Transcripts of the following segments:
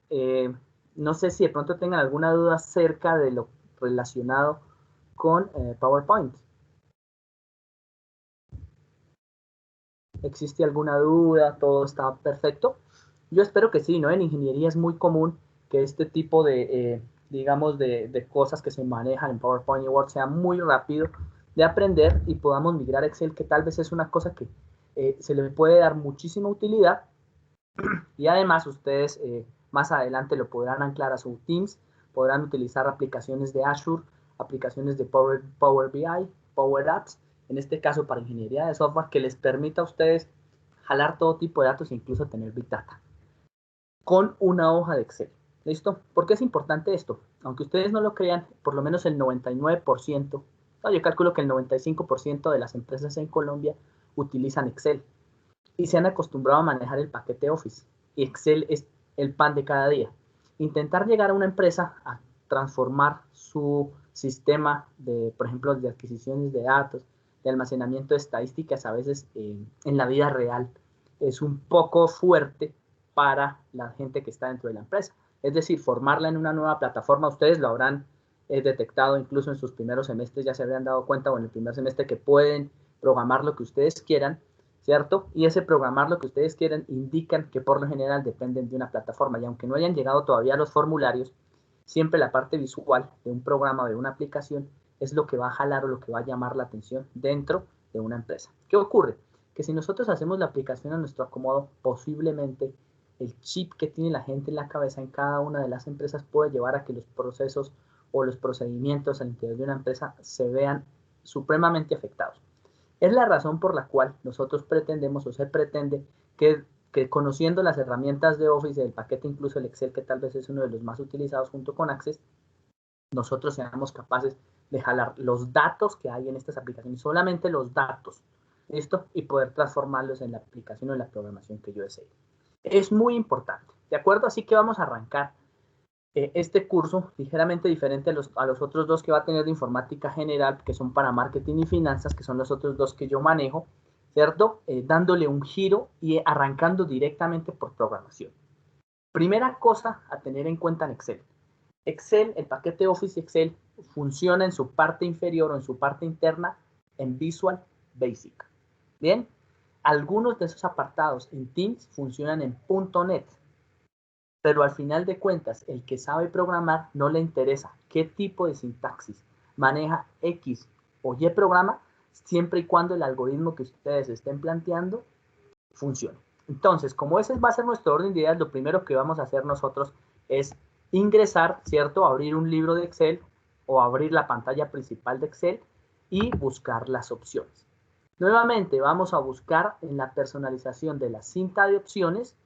eh, no sé si de pronto tengan alguna duda acerca de lo relacionado con PowerPoint. ¿Existe alguna duda? ¿Todo está perfecto? Yo espero que sí, ¿no? En ingeniería es muy común que este tipo de, digamos, de cosas que se manejan en PowerPoint y Word sea muy rápido de aprender y podamos migrar a Excel, que tal vez es una cosa que se le puede dar muchísima utilidad y además ustedes más adelante lo podrán anclar a su Teams, podrán utilizar aplicaciones de Azure, aplicaciones de Power BI, Power Apps, en este caso para ingeniería de software, que les permita a ustedes jalar todo tipo de datos e incluso tener Big Data con una hoja de Excel. ¿Listo? ¿Por qué es importante esto? Aunque ustedes no lo crean, por lo menos el 99%, no, yo calculo que el 95% de las empresas en Colombia utilizan Excel y se han acostumbrado a manejar el paquete Office. Y Excel es el pan de cada día. Intentar llegar a una empresa a transformar su sistema de, por ejemplo, de adquisiciones de datos, de almacenamiento de estadísticas, a veces en la vida real es un poco fuerte para la gente que está dentro de la empresa. Es decir, formarla en una nueva plataforma, ustedes lo habrán detectado incluso en sus primeros semestres, ya se habrían dado cuenta o en el primer semestre que pueden programar lo que ustedes quieran, ¿cierto? Y ese programar lo que ustedes quieren indican que por lo general dependen de una plataforma y aunque no hayan llegado todavía los formularios, siempre la parte visual de un programa o de una aplicación es lo que va a jalar o lo que va a llamar la atención dentro de una empresa. ¿Qué ocurre? Que si nosotros hacemos la aplicación a nuestro acomodo, posiblemente el chip que tiene la gente en la cabeza en cada una de las empresas puede llevar a que los procesos o los procedimientos al interior de una empresa se vean supremamente afectados. Es la razón por la cual nosotros pretendemos o se pretende que conociendo las herramientas de Office, del paquete incluso el Excel, que tal vez es uno de los más utilizados junto con Access, nosotros seamos capaces de jalar los datos que hay en estas aplicaciones, solamente los datos, ¿listo? Y poder transformarlos en la aplicación o en la programación que yo desee. Es muy importante, ¿de acuerdo? Así que vamos a arrancar este curso ligeramente diferente a los otros dos que va a tener de informática general, que son para marketing y finanzas, que son los otros dos que yo manejo, ¿cierto? Dándole un giro y arrancando directamente por programación. Primera cosa a tener en cuenta en Excel. Excel, el paquete Office Excel, funciona en su parte inferior o en su parte interna en Visual Basic. Bien, algunos de esos apartados en Teams funcionan en .NET, pero al final de cuentas, el que sabe programar no le interesa qué tipo de sintaxis maneja X o Y programa, siempre y cuando el algoritmo que ustedes estén planteando funcione. Entonces, como ese va a ser nuestro orden de ideas, lo primero que vamos a hacer nosotros es ingresar, ¿cierto? Abrir un libro de Excel o abrir la pantalla principal de Excel y buscar las opciones. Nuevamente, vamos a buscar en la personalización de la cinta de opciones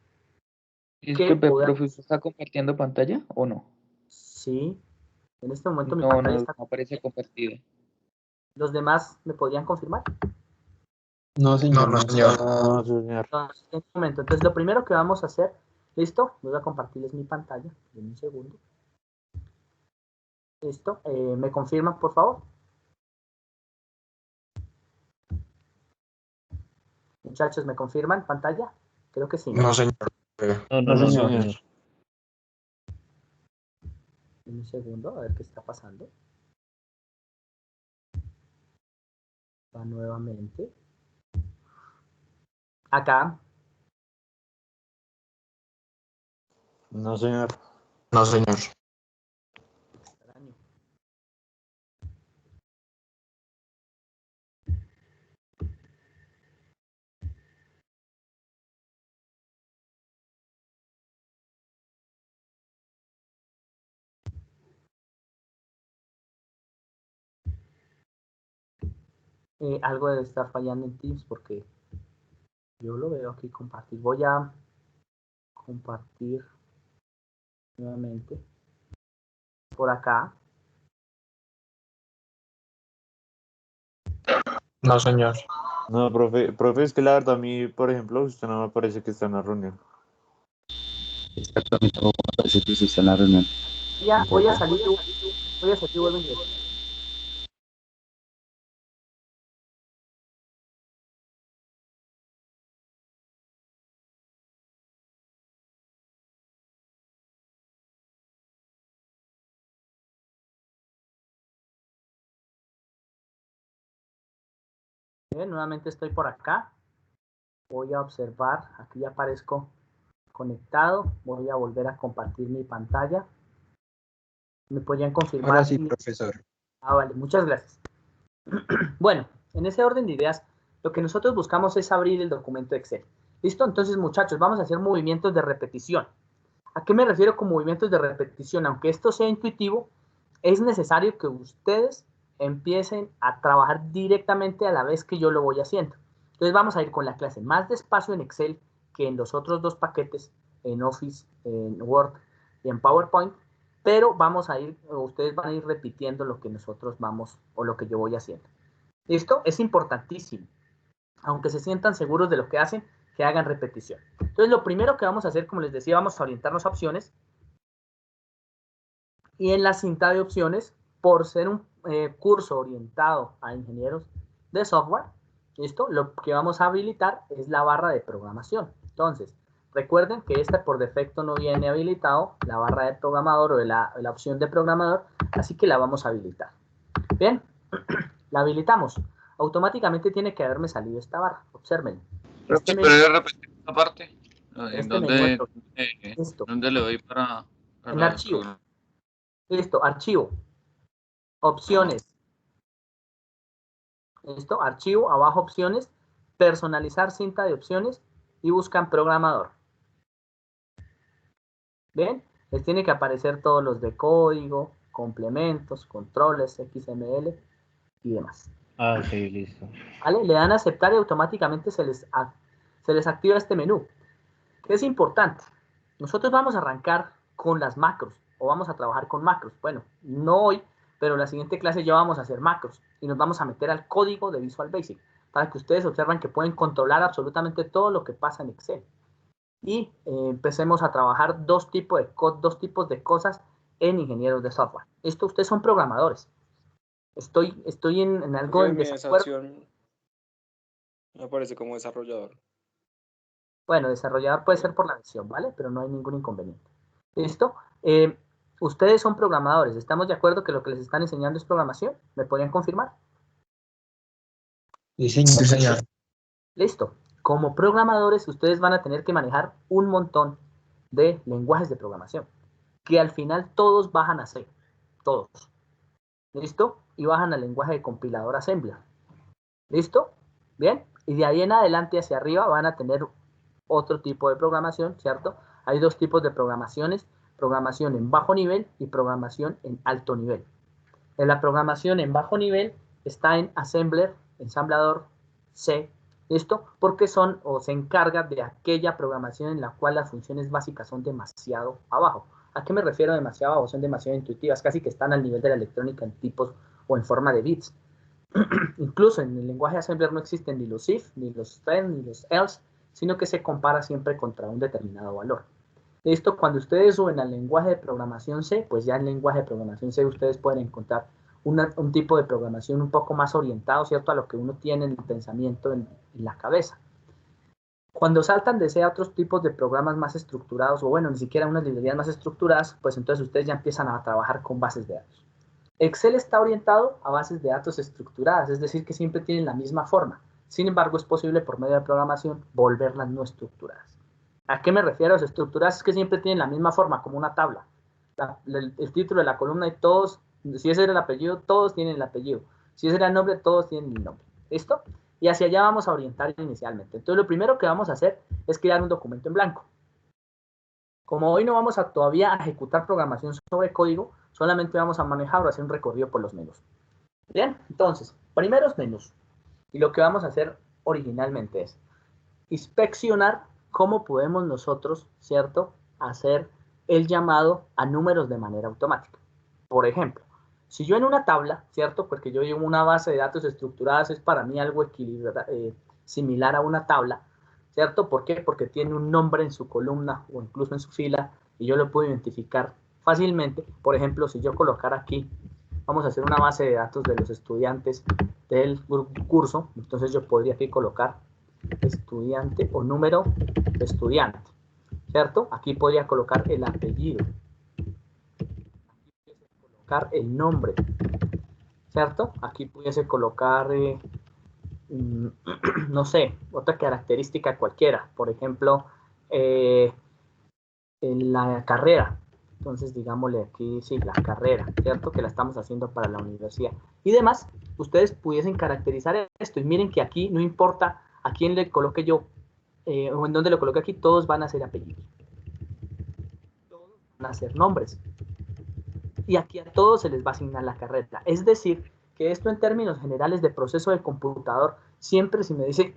que Disculpe, podamos. profe, ¿usted está compartiendo pantalla o no? Sí, en este momento mi No, pantalla no, está. no aparece compartida. ¿Los demás me podrían confirmar? No, No, señor, no, no señor. está. No, señor. Entonces, en un momento. Entonces, lo primero que vamos a hacer, ¿listo? Voy a compartirles mi pantalla en un segundo. ¿Listo? ¿Me confirman, por favor? Muchachos, ¿me confirman pantalla? Creo que sí, No, ¿no? señor. No, No, no, no, señor. señor. En un segundo, a ver qué está pasando. Va nuevamente. Acá. No, señor. No, señor. Extraño. Algo debe estar fallando en Teams porque yo lo veo aquí compartir. Voy a compartir nuevamente por acá. No, señor. No, profe, es que la verdad a mí, por ejemplo, usted no me parece que está en la reunión. Exactamente, tampoco me parece que usted está en la reunión. Voy a Tampoco. salir, voy a salir y vuelvo a ingresar. Bien, nuevamente estoy por acá. Voy a observar, aquí ya aparezco conectado. Voy a volver a compartir mi pantalla. ¿Me podrían confirmar? Ahora sí, profesor. Ah, vale, muchas gracias. Bueno, en ese orden de ideas, lo que nosotros buscamos es abrir el documento Excel. ¿Listo? Entonces, muchachos, vamos a hacer movimientos de repetición. ¿A qué me refiero con movimientos de repetición? Aunque esto sea intuitivo, es necesario que ustedes empiecen a trabajar directamente a la vez que yo lo voy haciendo. Entonces vamos a ir con la clase más despacio en Excel que en los otros dos paquetes, en Office, en Word y en PowerPoint, pero vamos a ir, ustedes van a ir repitiendo lo que nosotros vamos o lo que yo voy haciendo. ¿Listo? Es importantísimo. Aunque se sientan seguros de lo que hacen, que hagan repetición. Entonces, lo primero que vamos a hacer, como les decía, vamos a orientarnos a opciones. Y en la cinta de opciones, por ser un curso orientado a ingenieros de software, ¿listo? Lo que vamos a habilitar es la barra de programación. Entonces, recuerden que esta por defecto no viene habilitado, la barra de programador o la opción de programador, así que la vamos a habilitar. Bien, la habilitamos. Automáticamente tiene que haberme salido esta barra. Observen. Profe, ¿puede repetir esta parte? ¿En Este menú, listo. dónde le doy En para archivo. Listo, archivo. Opciones. Listo, archivo, abajo opciones, personalizar cinta de opciones y buscan programador. ¿Ven? Les tiene que aparecer todos los de código, complementos, controles, XML y demás. Ah, sí, listo. ¿Vale? Le dan a aceptar y automáticamente se les activa este menú. ¿Qué es importante? Nosotros vamos a arrancar con las macros o vamos a trabajar con macros. Bueno, no hoy, pero en la siguiente clase ya vamos a hacer macros y nos vamos a meter al código de Visual Basic para que ustedes observen que pueden controlar absolutamente todo lo que pasa en Excel. Y empecemos a trabajar dos tipos de cosas en ingenieros de software. Esto ustedes son programadores. Estoy en algo en desacuerdo. Me parece como desarrollador. Bueno, desarrollador puede ser por la versión, ¿vale? Pero no hay ningún inconveniente. ¿Listo? Ustedes son programadores. ¿Estamos de acuerdo que lo que les están enseñando es programación? ¿Me podrían confirmar? Sí, señor. Listo. Como programadores, ustedes van a tener que manejar un montón de lenguajes de programación, que al final todos bajan a C. Todos. ¿Listo? Y bajan al lenguaje de compilador Assembler. ¿Listo? Bien. Y de ahí en adelante hacia arriba van a tener otro tipo de programación, ¿cierto? Hay dos tipos de programaciones, programación en bajo nivel y programación en alto nivel. En la programación en bajo nivel está en Assembler, ensamblador, C, ¿listo? Porque son o se encarga de aquella programación en la cual las funciones básicas son demasiado abajo. ¿A qué me refiero demasiado abajo? Son demasiado intuitivas, casi que están al nivel de la electrónica en tipos o en forma de bits. Incluso en el lenguaje Assembler no existen ni los if, ni los then, ni los else, sino que se compara siempre contra un determinado valor. Esto cuando ustedes suben al lenguaje de programación C, pues ya en el lenguaje de programación C ustedes pueden encontrar un tipo de programación un poco más orientado, ¿cierto? A lo que uno tiene en el pensamiento en la cabeza. Cuando saltan de C a otros tipos de programas más estructurados, o bueno, ni siquiera unas librerías más estructuradas, pues entonces ustedes ya empiezan a trabajar con bases de datos. Excel está orientado a bases de datos estructuradas, es decir, que siempre tienen la misma forma. Sin embargo, es posible por medio de programación volverlas no estructuradas. ¿A qué me refiero? Las estructuradas es que siempre tienen la misma forma, como una tabla. El título de la columna y todos, si ese era el apellido, todos tienen el apellido. Si ese era el nombre, todos tienen el nombre. ¿Listo? Y hacia allá vamos a orientar inicialmente. Entonces, lo primero que vamos a hacer es crear un documento en blanco. Como hoy no vamos a todavía ejecutar programación sobre código, solamente vamos a manejar o hacer un recorrido por los menús. Bien, entonces, primeros menús. Y lo que vamos a hacer originalmente es inspeccionar cómo podemos nosotros, ¿cierto?, hacer el llamado a números de manera automática. Por ejemplo, si yo en una tabla, ¿cierto?, porque yo llevo una base de datos estructuradas, es para mí algo similar a una tabla, ¿cierto? ¿Por qué? Porque tiene un nombre en su columna o incluso en su fila y yo lo puedo identificar fácilmente. Por ejemplo, si yo colocara aquí, vamos a hacer una base de datos de los estudiantes del curso, entonces yo podría aquí colocar estudiante o número de estudiante, ¿cierto? Aquí podría colocar el apellido, aquí colocar el nombre, ¿cierto? Aquí pudiese colocar no sé, otra característica cualquiera, por ejemplo, en la carrera. Entonces, digámosle aquí, sí, la carrera, ¿cierto? Que la estamos haciendo para la universidad. Y demás, ustedes pudiesen caracterizar esto. Y miren que aquí no importa a quién le coloque yo o en dónde lo coloque aquí, todos van a ser apellidos. Todos van a ser nombres. Y aquí a todos se les va a asignar la carrera. Es decir, que esto en términos generales de proceso del computador, siempre si me dice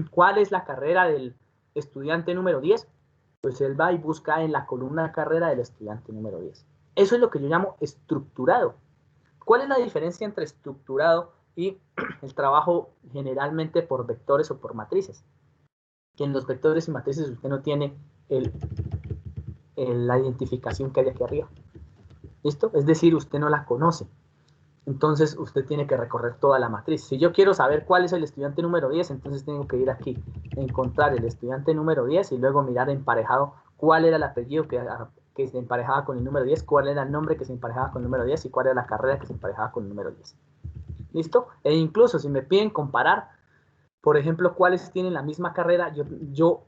cuál es la carrera del estudiante número 10, pues él va y busca en la columna carrera del estudiante número 10. Eso es lo que yo llamo estructurado. ¿Cuál es la diferencia entre estructurado y el trabajo generalmente por vectores o por matrices? Que en los vectores y matrices usted no tiene la identificación que hay aquí arriba. ¿Listo? Es decir, usted no la conoce. Entonces usted tiene que recorrer toda la matriz. Si yo quiero saber cuál es el estudiante número 10, entonces tengo que ir aquí, encontrar el estudiante número 10 y luego mirar emparejado cuál era el apellido que se emparejaba con el número 10, cuál era el nombre que se emparejaba con el número 10 y cuál era la carrera que se emparejaba con el número 10. ¿Listo? E incluso si me piden comparar, por ejemplo, cuáles tienen la misma carrera, yo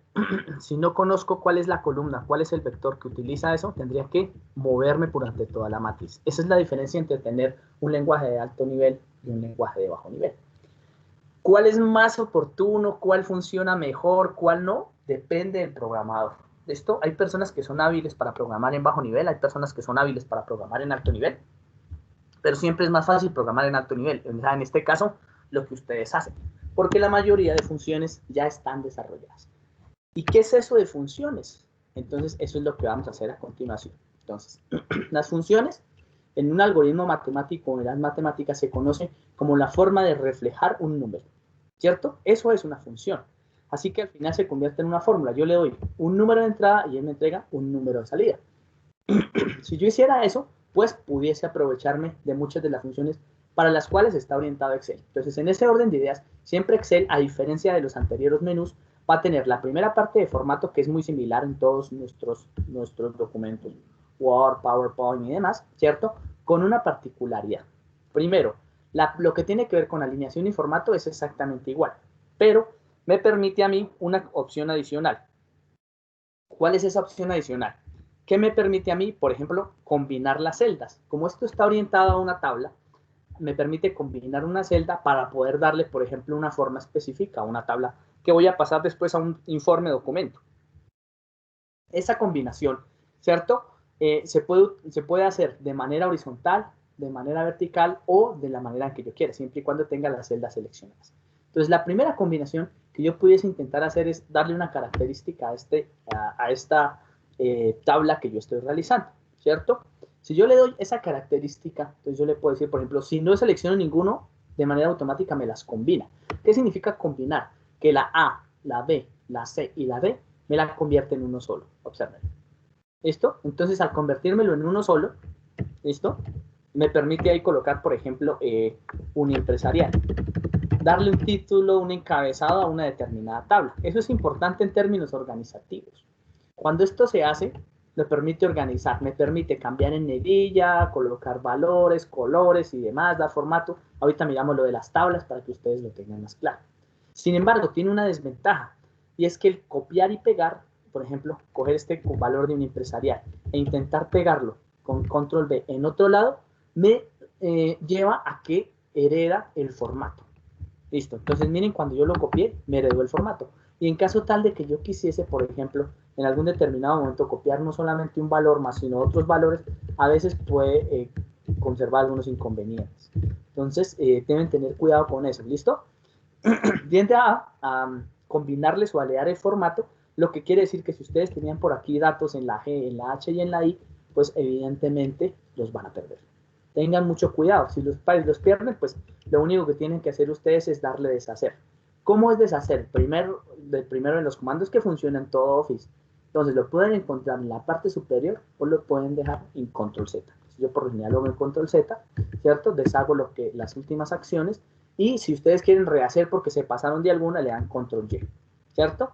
si no conozco cuál es la columna, cuál es el vector que utiliza eso, tendría que moverme durante toda la matriz. Esa es la diferencia entre tener un lenguaje de alto nivel y un lenguaje de bajo nivel. ¿Cuál es más oportuno? ¿Cuál funciona mejor? ¿Cuál no? Depende del programador. ¿Listo? Hay personas que son hábiles para programar en bajo nivel, hay personas que son hábiles para programar en alto nivel, pero siempre es más fácil programar en alto nivel. En este caso, lo que ustedes hacen, porque la mayoría de funciones ya están desarrolladas. ¿Y qué es eso de funciones? Entonces, eso es lo que vamos a hacer a continuación. Entonces, las funciones en un algoritmo matemático, en las matemáticas, se conoce como la forma de reflejar un número, ¿cierto? Eso es una función. Así que al final se convierte en una fórmula. Yo le doy un número de entrada y él me entrega un número de salida. Si yo hiciera eso, pues pudiese aprovecharme de muchas de las funciones para las cuales está orientado Excel. Entonces, en ese orden de ideas, siempre Excel, a diferencia de los anteriores menús, va a tener la primera parte de formato, que es muy similar en todos nuestros documentos, Word, PowerPoint y demás, ¿cierto? Con una particularidad. Primero, lo que tiene que ver con alineación y formato es exactamente igual, pero me permite a mí una opción adicional. ¿Cuál es esa opción adicional? ¿Qué me permite a mí, por ejemplo, combinar las celdas? Como esto está orientado a una tabla, me permite combinar una celda para poder darle, por ejemplo, una forma específica a una tabla que voy a pasar después a un informe documento. Esa combinación, ¿cierto? Se puede hacer de manera horizontal, de manera vertical o de la manera en que yo quiera, siempre y cuando tenga las celdas seleccionadas. Entonces, la primera combinación que yo pudiese intentar hacer es darle una característica a esta tabla que yo estoy realizando, ¿cierto? Si yo le doy esa característica, entonces yo le puedo decir, por ejemplo, si no selecciono ninguno, de manera automática me las combina. ¿Qué significa combinar? Que la A, la B, la C y la D me la convierte en uno solo. Observen. ¿Listo? Entonces, al convertírmelo en uno solo, ¿listo? Me permite ahí colocar, por ejemplo, un empresarial. Darle un título, un encabezado a una determinada tabla. Eso es importante en términos organizativos. Cuando esto se hace, me permite organizar, me permite cambiar en negrilla, colocar valores, colores y demás, dar formato. Ahorita miramos lo de las tablas para que ustedes lo tengan más claro. Sin embargo, tiene una desventaja, y es que el copiar y pegar, por ejemplo, coger este valor de un empresarial e intentar pegarlo con control B en otro lado, me lleva a que hereda el formato. Listo, entonces miren, cuando yo lo copié, me heredó el formato. Y en caso tal de que yo quisiese, por ejemplo, en algún determinado momento copiar no solamente un valor más, sino otros valores, a veces puede conservar algunos inconvenientes. Entonces, deben tener cuidado con eso, ¿listo? Tiende a combinarles o aliar el formato, lo que quiere decir que si ustedes tenían por aquí datos en la G, en la H y en la I, pues evidentemente los van a perder. Tengan mucho cuidado, si los pierden, pues lo único que tienen que hacer ustedes es darle deshacer. ¿Cómo es deshacer? El primero de los comandos que funciona en todo Office. Entonces lo pueden encontrar en la parte superior o lo pueden dejar en Control Z. Yo por lo general lo hago en Control Z, ¿cierto? Deshago las últimas acciones. Y si ustedes quieren rehacer porque se pasaron de alguna, le dan Control Y, ¿cierto?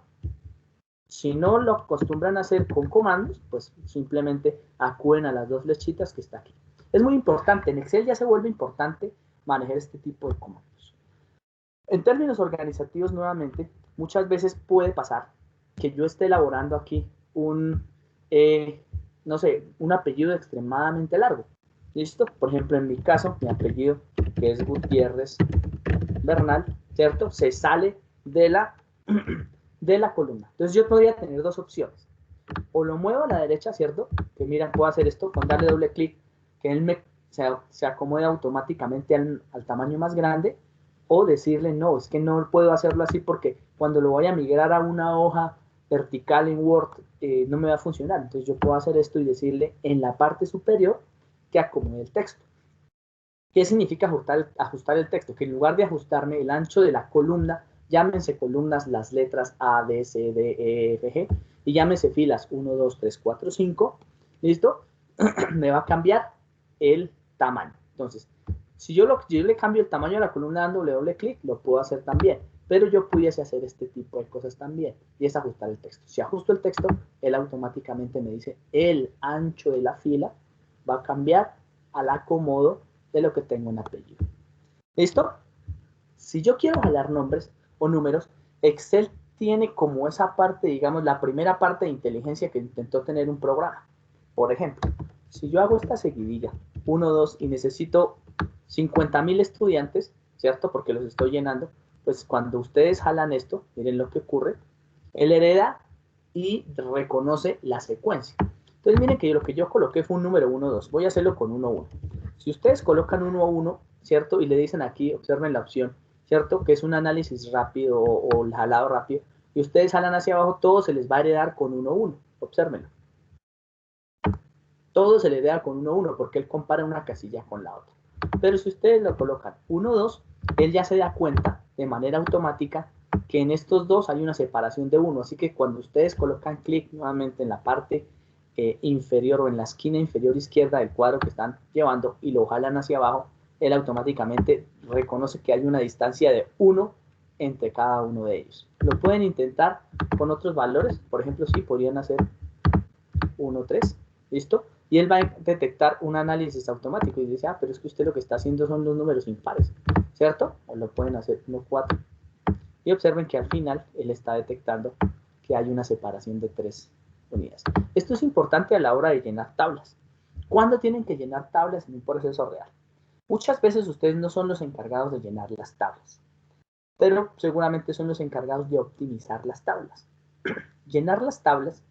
Si no lo acostumbran a hacer con comandos, pues simplemente acuden a las dos flechitas que está aquí. Es muy importante, en Excel ya se vuelve importante manejar este tipo de comandos. En términos organizativos, nuevamente, muchas veces puede pasar que yo esté elaborando aquí no sé, un apellido extremadamente largo. ¿Listo? Por ejemplo, en mi caso, mi apellido, que es Gutiérrez Bernal, ¿cierto? Se sale de la columna. Entonces yo podría tener dos opciones. O lo muevo a la derecha, ¿cierto? Que miran, puedo hacer esto con darle doble clic, que él se acomode automáticamente al tamaño más grande, o decirle, no, es que no puedo hacerlo así porque cuando lo vaya a migrar a una hoja vertical en Word, no me va a funcionar. Entonces yo puedo hacer esto y decirle en la parte superior que acomode el texto. ¿Qué significa ajustar el texto? Que en lugar de ajustarme el ancho de la columna, llámense columnas las letras A, D, C, D, E, F, G, y llámense filas 1, 2, 3, 4, 5, ¿listo? Me va a cambiar el tamaño. Entonces, si yo le cambio el tamaño a la columna dándole doble clic, lo puedo hacer también. Pero yo pudiese hacer este tipo de cosas también, y es ajustar el texto. Si ajusto el texto, él automáticamente me dice el ancho de la fila va a cambiar al acomodo de lo que tengo en apellido. ¿Listo? Si yo quiero jalar nombres o números, Excel tiene como esa parte, digamos, la primera parte de inteligencia que intentó tener un programa. Por ejemplo, si yo hago esta seguidilla, 1, 2, y necesito 50,000 estudiantes, ¿cierto? Porque los estoy llenando, pues cuando ustedes jalan esto, miren lo que ocurre, él hereda y reconoce la secuencia. Entonces miren que lo que yo coloqué fue un número 1, 2. Voy a hacerlo con 1, 1. Si ustedes colocan 1, 1, ¿cierto? Y le dicen aquí, observen la opción, ¿cierto? Que es un análisis rápido o el jalado rápido. Y ustedes jalan hacia abajo, todo se les va a heredar con 1, 1. Obsérvenlo. Todo se le hereda con 1, 1 porque él compara una casilla con la otra. Pero si ustedes lo colocan 1, 2, él ya se da cuenta de manera automática que en estos dos hay una separación de 1. Así que cuando ustedes colocan clic nuevamente en la parte inferior o en la esquina inferior izquierda del cuadro que están llevando y lo jalan hacia abajo, él automáticamente reconoce que hay una distancia de 1 entre cada uno de ellos. Lo pueden intentar con otros valores. Por ejemplo, sí, podrían hacer 1, 3. ¿Listo? Y él va a detectar un análisis automático y dice, ah, pero es que usted lo que está haciendo son los números impares, ¿cierto? O lo pueden hacer 1, 4. Y observen que al final él está detectando que hay una separación de 3 unidades. Esto es importante a la hora de llenar tablas. ¿Cuándo tienen que llenar tablas en un proceso real? Muchas veces ustedes no son los encargados de llenar las tablas, pero seguramente son los encargados de optimizar las tablas. Llenar las tablas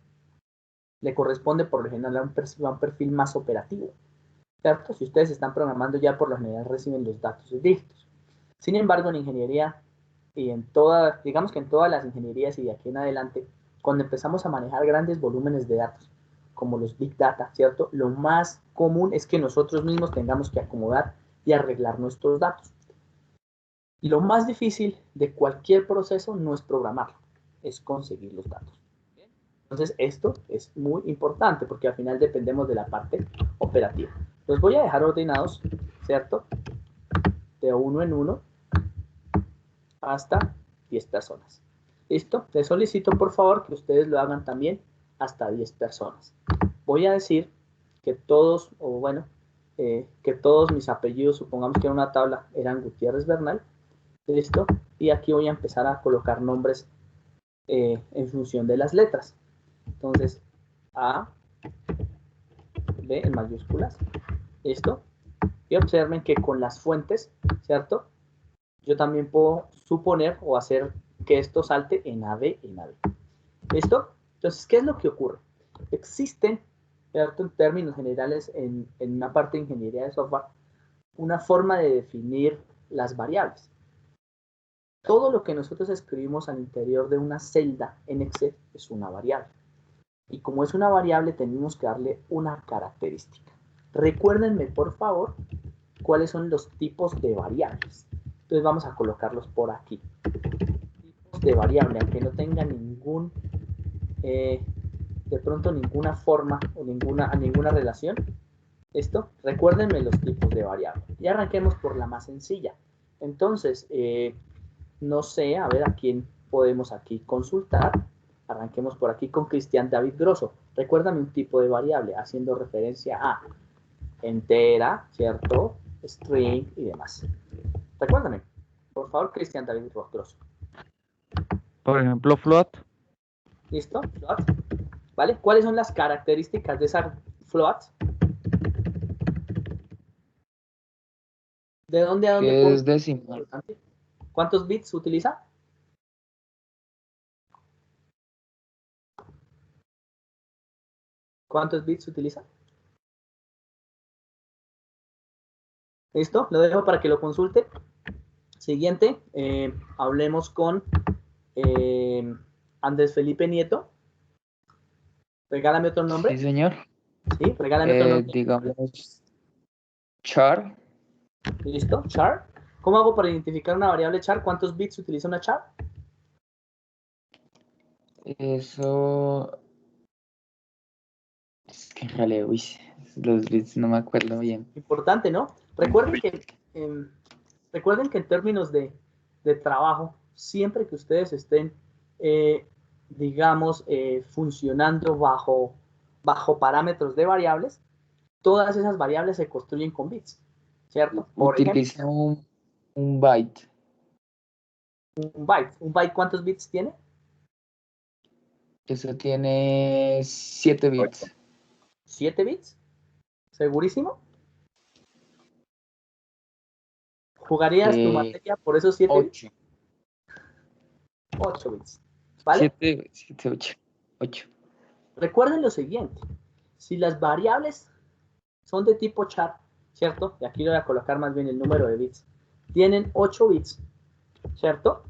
le corresponde por lo general a un perfil más operativo, ¿cierto? Si ustedes están programando ya por lo general reciben los datos de dígitos. Sin embargo, en ingeniería y digamos que en todas las ingenierías y de aquí en adelante, cuando empezamos a manejar grandes volúmenes de datos, como los Big Data, ¿cierto? Lo más común es que nosotros mismos tengamos que acomodar y arreglar nuestros datos. Y lo más difícil de cualquier proceso no es programarlo, es conseguir los datos. Entonces, esto es muy importante porque al final dependemos de la parte operativa. Los voy a dejar ordenados, ¿cierto? De 1 en 1 hasta 10 personas. ¿Listo? Les solicito, por favor, que ustedes lo hagan también hasta 10 personas. Voy a decir que todos, que todos mis apellidos, supongamos que en una tabla eran Gutiérrez Bernal. ¿Listo? Y aquí voy a empezar a colocar nombres en función de las letras. Entonces, A, B en mayúsculas. ¿Listo? Y observen que con las fuentes, ¿cierto? Yo también puedo suponer o hacer que esto salte en AB y en AB. ¿Listo? Entonces, ¿qué es lo que ocurre? Existen, ¿cierto? En términos generales, en una parte de ingeniería de software, una forma de definir las variables. Todo lo que nosotros escribimos al interior de una celda en Excel es una variable. Y como es una variable, tenemos que darle una característica. Recuérdenme, por favor, cuáles son los tipos de variables. Entonces vamos a colocarlos por aquí. Tipos de variable, aunque no tenga de pronto ninguna forma o ninguna relación. ¿Esto? Recuérdenme los tipos de variable. Y arranquemos por la más sencilla. Entonces, no sé, a ver a quién podemos aquí consultar. Arranquemos por aquí con Cristian David Grosso. Recuérdame un tipo de variable, haciendo referencia a entera, ¿cierto? String y demás. Recuérdame, por favor, Cristian David Grosso. Por ejemplo, float. ¿Listo? Float. ¿Vale? ¿Cuáles son las características de esa float? ¿De dónde a dónde? Que es decimal. ¿Cuántos bits utiliza? ¿Cuántos bits utiliza? ¿Listo? Lo dejo para que lo consulte. Siguiente, hablemos con Andrés Felipe Nieto. Regálame otro nombre. Sí, señor. Sí, regálame otro nombre. Digamos, char. ¿Listo? Char. ¿Cómo hago para identificar una variable char? ¿Cuántos bits utiliza una char? Eso. Es que en realidad, uy, los bits no me acuerdo bien. Importante, ¿no? Recuerden que en términos de trabajo, siempre que ustedes estén, digamos, funcionando bajo parámetros de variables, todas esas variables se construyen con bits, ¿cierto? Por Utiliza ejemplo, un byte. un byte. ¿Un byte cuántos bits tiene? Eso tiene 7 bits. 7 bits. ¿Segurísimo? ¿Jugarías tu materia por esos 7 bits? 8 bits. ¿Vale? 7, 8. Recuerden lo siguiente. Si las variables son de tipo char, ¿cierto? Y aquí le voy a colocar más bien el número de bits. Tienen 8 bits, ¿cierto?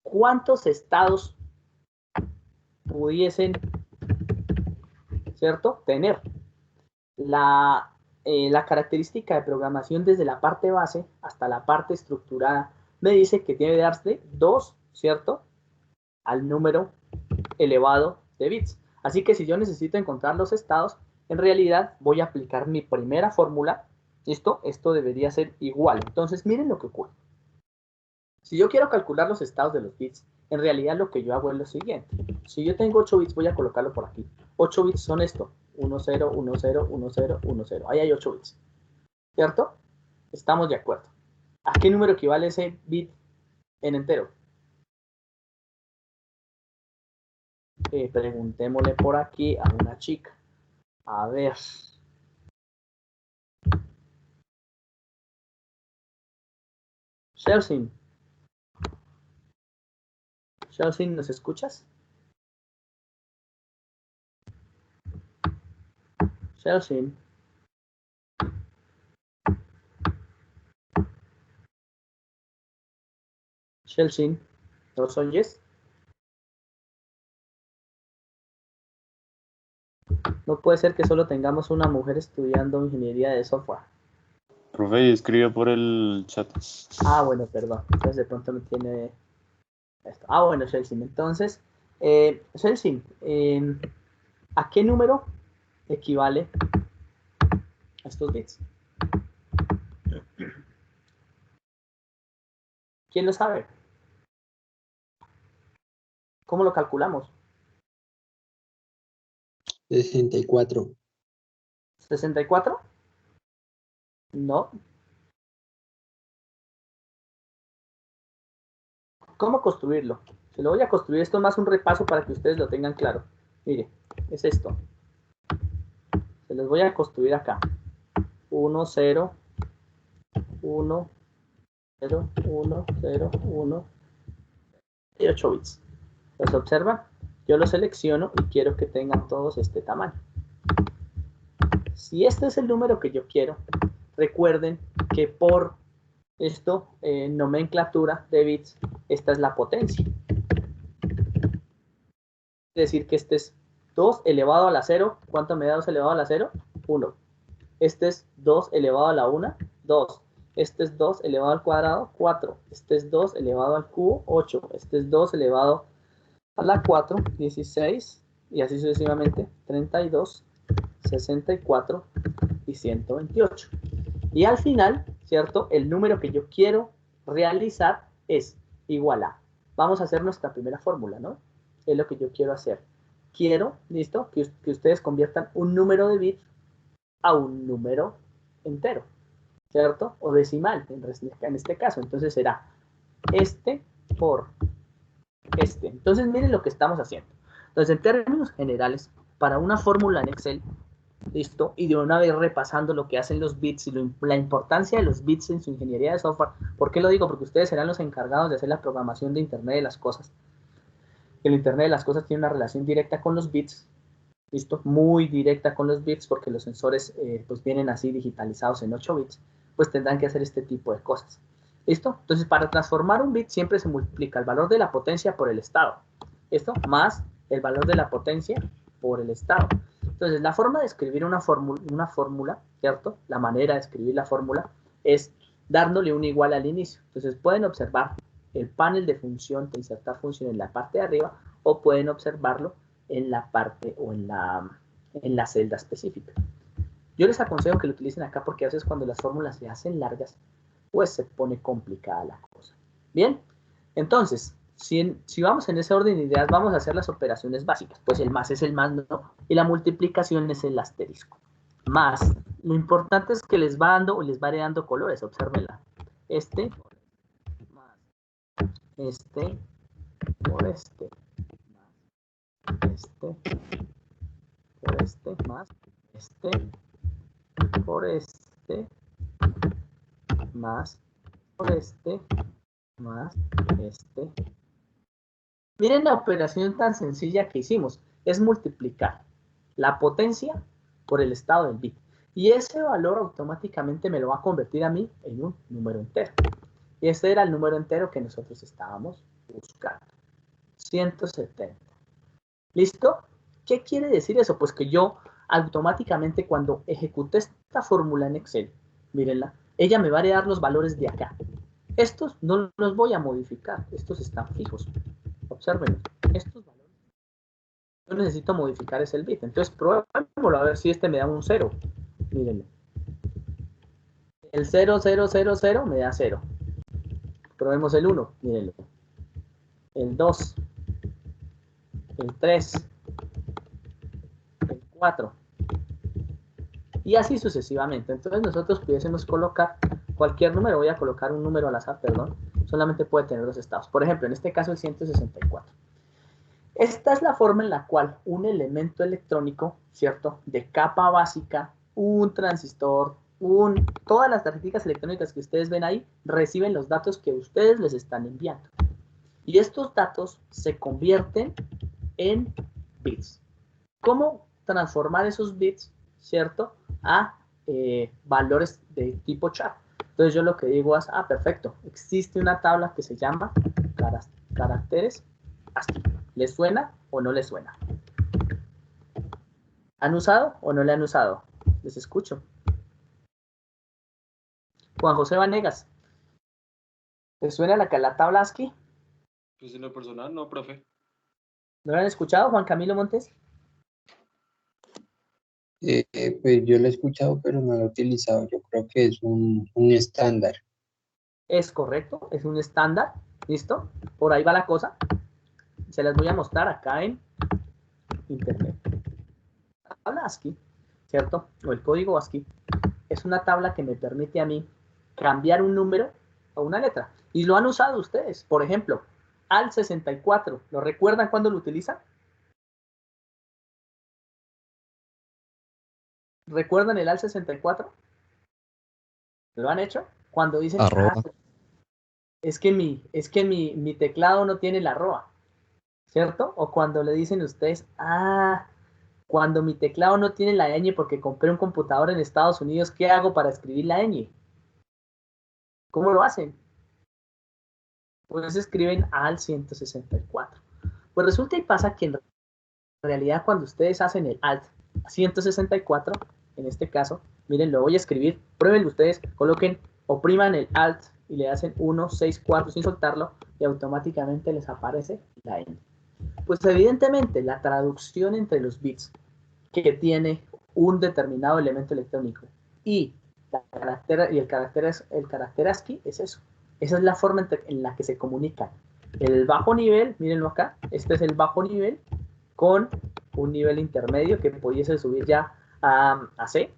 ¿Cuántos estados pudiesen, ¿cierto?, tener? La característica de programación desde la parte base hasta la parte estructurada me dice que tiene que darse 2, ¿cierto?, al número elevado de bits. Así que si yo necesito encontrar los estados, en realidad voy a aplicar mi primera fórmula. ¿Listo? Esto debería ser igual. Entonces, miren lo que ocurre. Si yo quiero calcular los estados de los bits, en realidad lo que yo hago es lo siguiente. Si yo tengo 8 bits, voy a colocarlo por aquí. 8 bits son esto. 1, 0, 1, 0, 1, 0, 1, 0. Ahí hay 8 bits. ¿Cierto? Estamos de acuerdo. ¿A qué número equivale ese bit en entero? Preguntémosle por aquí a una chica. A ver. Chelsea. Chelsea, ¿nos escuchas? Chelsea. Chelsea, ¿nos oyes? No puede ser que solo tengamos una mujer estudiando ingeniería de software. Profe, escribió por el chat. Ah, bueno, perdón. Entonces de pronto no tiene esto. Ah, bueno, Chelsea. Entonces, Chelsea, ¿a qué número equivale estos bits? ¿Quién lo sabe? ¿Cómo lo calculamos? 64. ¿64? No. ¿Cómo construirlo? Se lo voy a construir. Esto es más un repaso para que ustedes lo tengan claro. Mire, es esto. Se los voy a construir acá. 1, 0, 1, 0, 1, 0, 1 y 8 bits. ¿Los observan? Yo los selecciono y quiero que tengan todos este tamaño. Si este es el número que yo quiero, recuerden que por esto, nomenclatura de bits, esta es la potencia. Es decir, que este es 2 elevado a la 0. ¿Cuánto me da 2 elevado a la 0? 1. Este es 2 elevado a la 1, 2. Este es 2 elevado al cuadrado, 4. Este es 2 elevado al cubo, 8. Este es 2 elevado a la 4, 16. Y así sucesivamente, 32, 64 y 128. Y al final, ¿cierto? El número que yo quiero realizar es igual a. Vamos a hacer nuestra primera fórmula, ¿no? Es lo que yo quiero hacer. Quiero, ¿listo? Que ustedes conviertan un número de bits a un número entero, ¿cierto? O decimal, en este caso. Entonces será este por este. Entonces, miren lo que estamos haciendo. Entonces, en términos generales, para una fórmula en Excel, listo, y de una vez repasando lo que hacen los bits y la importancia de los bits en su ingeniería de software. ¿Por qué lo digo? Porque ustedes serán los encargados de hacer la programación de Internet de las cosas. El Internet de las cosas tiene una relación directa con los bits, listo, muy directa con los bits, porque los sensores pues vienen así digitalizados en 8 bits, pues tendrán que hacer este tipo de cosas. ¿Listo? Entonces, para transformar un bit siempre se multiplica el valor de la potencia por el estado. Esto más el valor de la potencia por el estado. Entonces, la forma de escribir una fórmula, ¿cierto? La manera de escribir la fórmula es dándole un igual al inicio. Entonces, pueden observar el panel de función, de insertar función en la parte de arriba, o pueden observarlo en la parte o en la celda específica. Yo les aconsejo que lo utilicen acá porque a veces cuando las fórmulas se hacen largas, pues se pone complicada la cosa. Bien, entonces, si vamos en ese orden de ideas, vamos a hacer las operaciones básicas. Pues el más es el más, ¿no? Y la multiplicación es el asterisco. Más, lo importante es que les va dando o les va heredando colores, obsérvenla. Este, más, este, por este, más, este, por este, más, este, por este, más, por este, más, este. Miren la operación tan sencilla que hicimos. Es multiplicar la potencia por el estado del bit. Y ese valor automáticamente me lo va a convertir a mí en un número entero. Y ese era el número entero que nosotros estábamos buscando. 170. ¿Listo? ¿Qué quiere decir eso? Pues que yo automáticamente cuando ejecute esta fórmula en Excel, mírenla, ella me va a heredar los valores de acá. Estos no los voy a modificar, estos están fijos. Observen, estos valores. Yo necesito modificar ese bit, entonces probémoslo a ver si este me da un 0. Mírenlo. El 0, 0, 0, 0 me da 0. Probemos el 1, mírenlo. El 2. El 3. El 4. Y así sucesivamente. Entonces nosotros pudiésemos colocar cualquier número. Voy a colocar un número al azar, perdón. Solamente puede tener 2 estados. Por ejemplo, en este caso el 164. Esta es la forma en la cual un elemento electrónico, ¿cierto? De capa básica, un transistor, todas las tarjetas electrónicas que ustedes ven ahí, reciben los datos que ustedes les están enviando. Y estos datos se convierten en bits. ¿Cómo transformar esos bits, ¿cierto? A valores de tipo char. Entonces yo lo que digo es, perfecto, existe una tabla que se llama caracteres ASCII. ¿Les suena o no les suena? ¿Han usado o no le han usado? Les escucho. Juan José Vanegas, ¿les suena la tabla ASCII? Pues en lo personal, no, profe. ¿No lo han escuchado, Juan Camilo Montes? Pues yo lo he escuchado, pero no lo he utilizado. Yo creo que es un estándar. Es correcto, es un estándar. ¿Listo? Por ahí va la cosa. Se las voy a mostrar acá en internet. La tabla ASCII, ¿cierto? O el código ASCII es una tabla que me permite a mí cambiar un número o una letra. Y lo han usado ustedes. Por ejemplo, al 64. ¿Lo recuerdan cuando lo utilizan? ¿Recuerdan el al 64? ¿Lo han hecho? Cuando dicen, es que mi teclado no tiene la arroba, ¿cierto? O cuando le dicen ustedes, cuando mi teclado no tiene la ñ porque compré un computador en Estados Unidos, ¿qué hago para escribir la ñ? ¿Cómo lo hacen? Pues escriben al 164. Pues resulta y pasa que en realidad cuando ustedes hacen el alt 164, en este caso, miren, lo voy a escribir, prueben ustedes, coloquen, opriman el alt y le hacen 1, 6, 4 sin soltarlo y automáticamente les aparece la N. Pues evidentemente la traducción entre los bits que tiene un determinado elemento electrónico y el carácter ASCII es eso. Esa es la forma en la que se comunican. El bajo nivel, mírenlo acá, este es el bajo nivel con un nivel intermedio que pudiese subir ya a C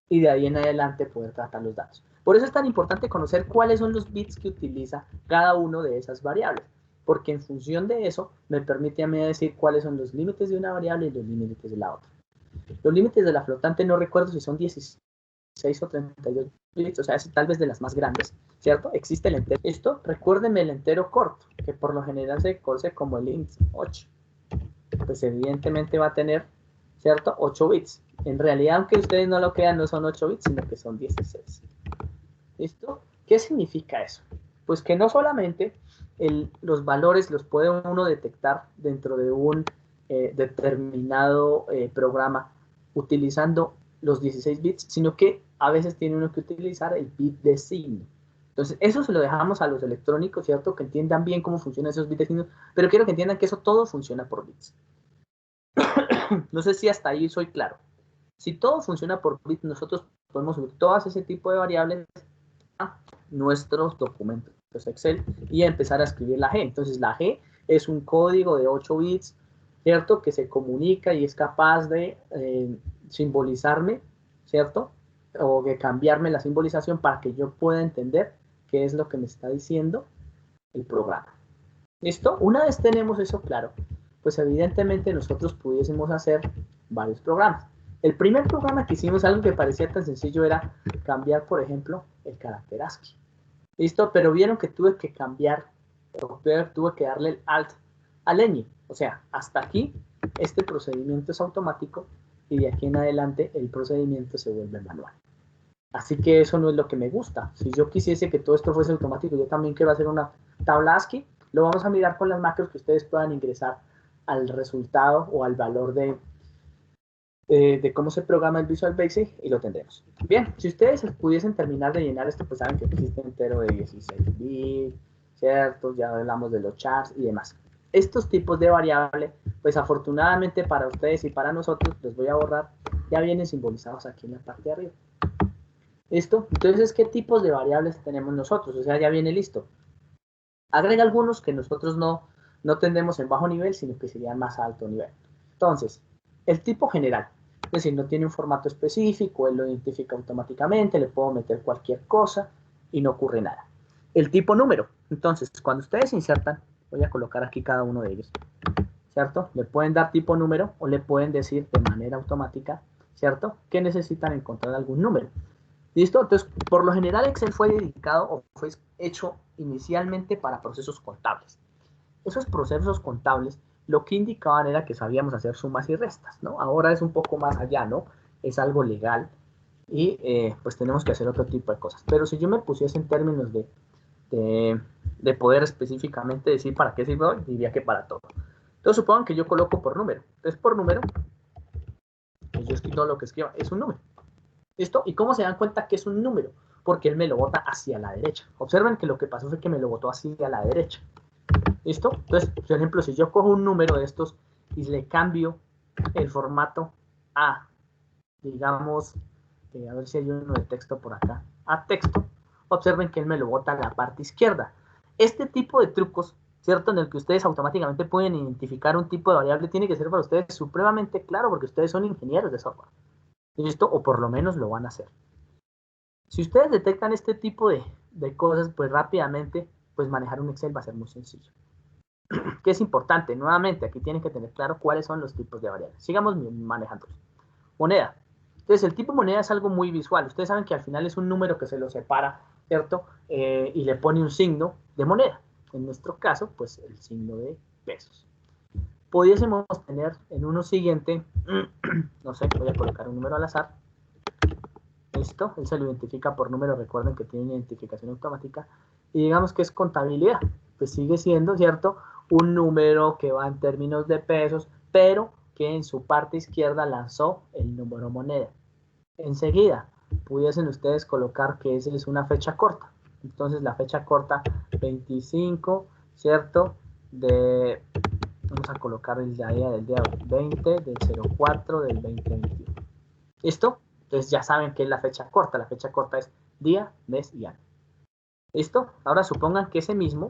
y de ahí en adelante poder tratar los datos. Por eso es tan importante conocer cuáles son los bits que utiliza cada uno de esas variables, porque en función de eso me permite a mí decir cuáles son los límites de una variable y los límites de la otra. Los límites de la flotante no recuerdo si son 16 o 32 bits, o sea, es tal vez de las más grandes, ¿cierto? Existe el entero. Esto, recuérdenme el entero corto, que por lo general se conoce como el int 8. Pues evidentemente va a tener, ¿cierto? 8 bits. En realidad, aunque ustedes no lo crean, no son 8 bits, sino que son 16. ¿Listo? ¿Qué significa eso? Pues que no solamente los valores los puede uno detectar dentro de un determinado programa utilizando los 16 bits, sino que a veces tiene uno que utilizar el bit de signo. Entonces, eso se lo dejamos a los electrónicos, ¿cierto? Que entiendan bien cómo funcionan esos bits de signo, pero quiero que entiendan que eso todo funciona por bits. No sé si hasta ahí soy claro. Si todo funciona por bits, nosotros podemos subir todas ese tipo de variables a nuestros documentos Excel y empezar a escribir la G. Entonces, la G es un código de 8 bits, ¿cierto? Que se comunica y es capaz de simbolizarme, ¿cierto? O de cambiarme la simbolización para que yo pueda entender qué es lo que me está diciendo el programa. ¿Listo? Una vez tenemos eso claro, pues evidentemente nosotros pudiésemos hacer varios programas. El primer programa que hicimos, algo que parecía tan sencillo, era cambiar, por ejemplo, el carácter ASCII. ¿Listo? Pero vieron que tuve que cambiar, tuve que darle el Alt al ñ. O sea, hasta aquí este procedimiento es automático y de aquí en adelante el procedimiento se vuelve manual. Así que eso no es lo que me gusta. Si yo quisiese que todo esto fuese automático, yo también quiero hacer una tabla ASCII, lo vamos a mirar con las macros que ustedes puedan ingresar al resultado o al valor de cómo se programa el Visual Basic y lo tendremos. Bien, si ustedes pudiesen terminar de llenar esto, pues saben que existe entero de 16 bits, ¿cierto? Ya hablamos de los chars y demás. Estos tipos de variables, pues afortunadamente para ustedes y para nosotros, los voy a borrar, ya vienen simbolizados aquí en la parte de arriba. ¿Listo? Entonces, ¿qué tipos de variables tenemos nosotros? O sea, ya viene listo. Agrega algunos que nosotros no tendremos en bajo nivel, sino que serían más alto nivel. Entonces, el tipo general, es decir, no tiene un formato específico, él lo identifica automáticamente, le puedo meter cualquier cosa y no ocurre nada. El tipo número, entonces, cuando ustedes insertan, voy a colocar aquí cada uno de ellos, ¿cierto? Le pueden dar tipo número o le pueden decir de manera automática, ¿cierto? Que necesitan encontrar algún número. ¿Listo? Entonces, por lo general, Excel fue dedicado o fue hecho inicialmente para procesos contables. Esos procesos contables lo que indicaban era que sabíamos hacer sumas y restas, ¿no? Ahora es un poco más allá, ¿no? Es algo legal y pues tenemos que hacer otro tipo de cosas. Pero si yo me pusiese en términos de poder específicamente decir para qué sirve hoy, diría que para todo. Entonces, supongan que yo coloco por número. Entonces, por número, pues yo escribo lo que escriba, es un número. ¿Listo? ¿Y cómo se dan cuenta que es un número? Porque él me lo bota hacia la derecha. Observen que lo que pasó fue que me lo botó hacia la derecha. ¿Listo? Entonces, por ejemplo, si yo cojo un número de estos y le cambio el formato a, digamos, a ver si hay uno de texto por acá, a texto, observen que él me lo bota a la parte izquierda. Este tipo de trucos, ¿cierto? En el que ustedes automáticamente pueden identificar un tipo de variable, tiene que ser para ustedes supremamente claro, porque ustedes son ingenieros de software. ¿Listo? O por lo menos lo van a hacer. Si ustedes detectan este tipo de cosas, pues rápidamente, pues manejar un Excel va a ser muy sencillo. ¿Qué es importante? Nuevamente, aquí tienen que tener claro cuáles son los tipos de variables. Sigamos manejándolos. Moneda. Entonces, el tipo moneda es algo muy visual. Ustedes saben que al final es un número que se lo separa, ¿cierto? Y le pone un signo de moneda. En nuestro caso, pues el signo de pesos. Pudiésemos tener en uno siguiente, no sé, voy a colocar un número al azar. Listo, él se lo identifica por número, recuerden que tiene identificación automática. Y digamos que es contabilidad. Pues sigue siendo, ¿cierto? Un número que va en términos de pesos, pero que en su parte izquierda lanzó el número moneda. Enseguida, pudiesen ustedes colocar que esa es una fecha corta. Entonces, la fecha corta 25, ¿cierto? Vamos a colocar el día del día 20, del 04, del 2021. ¿Listo? Entonces ya saben que es la fecha corta. La fecha corta es día, mes y año. ¿Listo? Ahora supongan que ese mismo,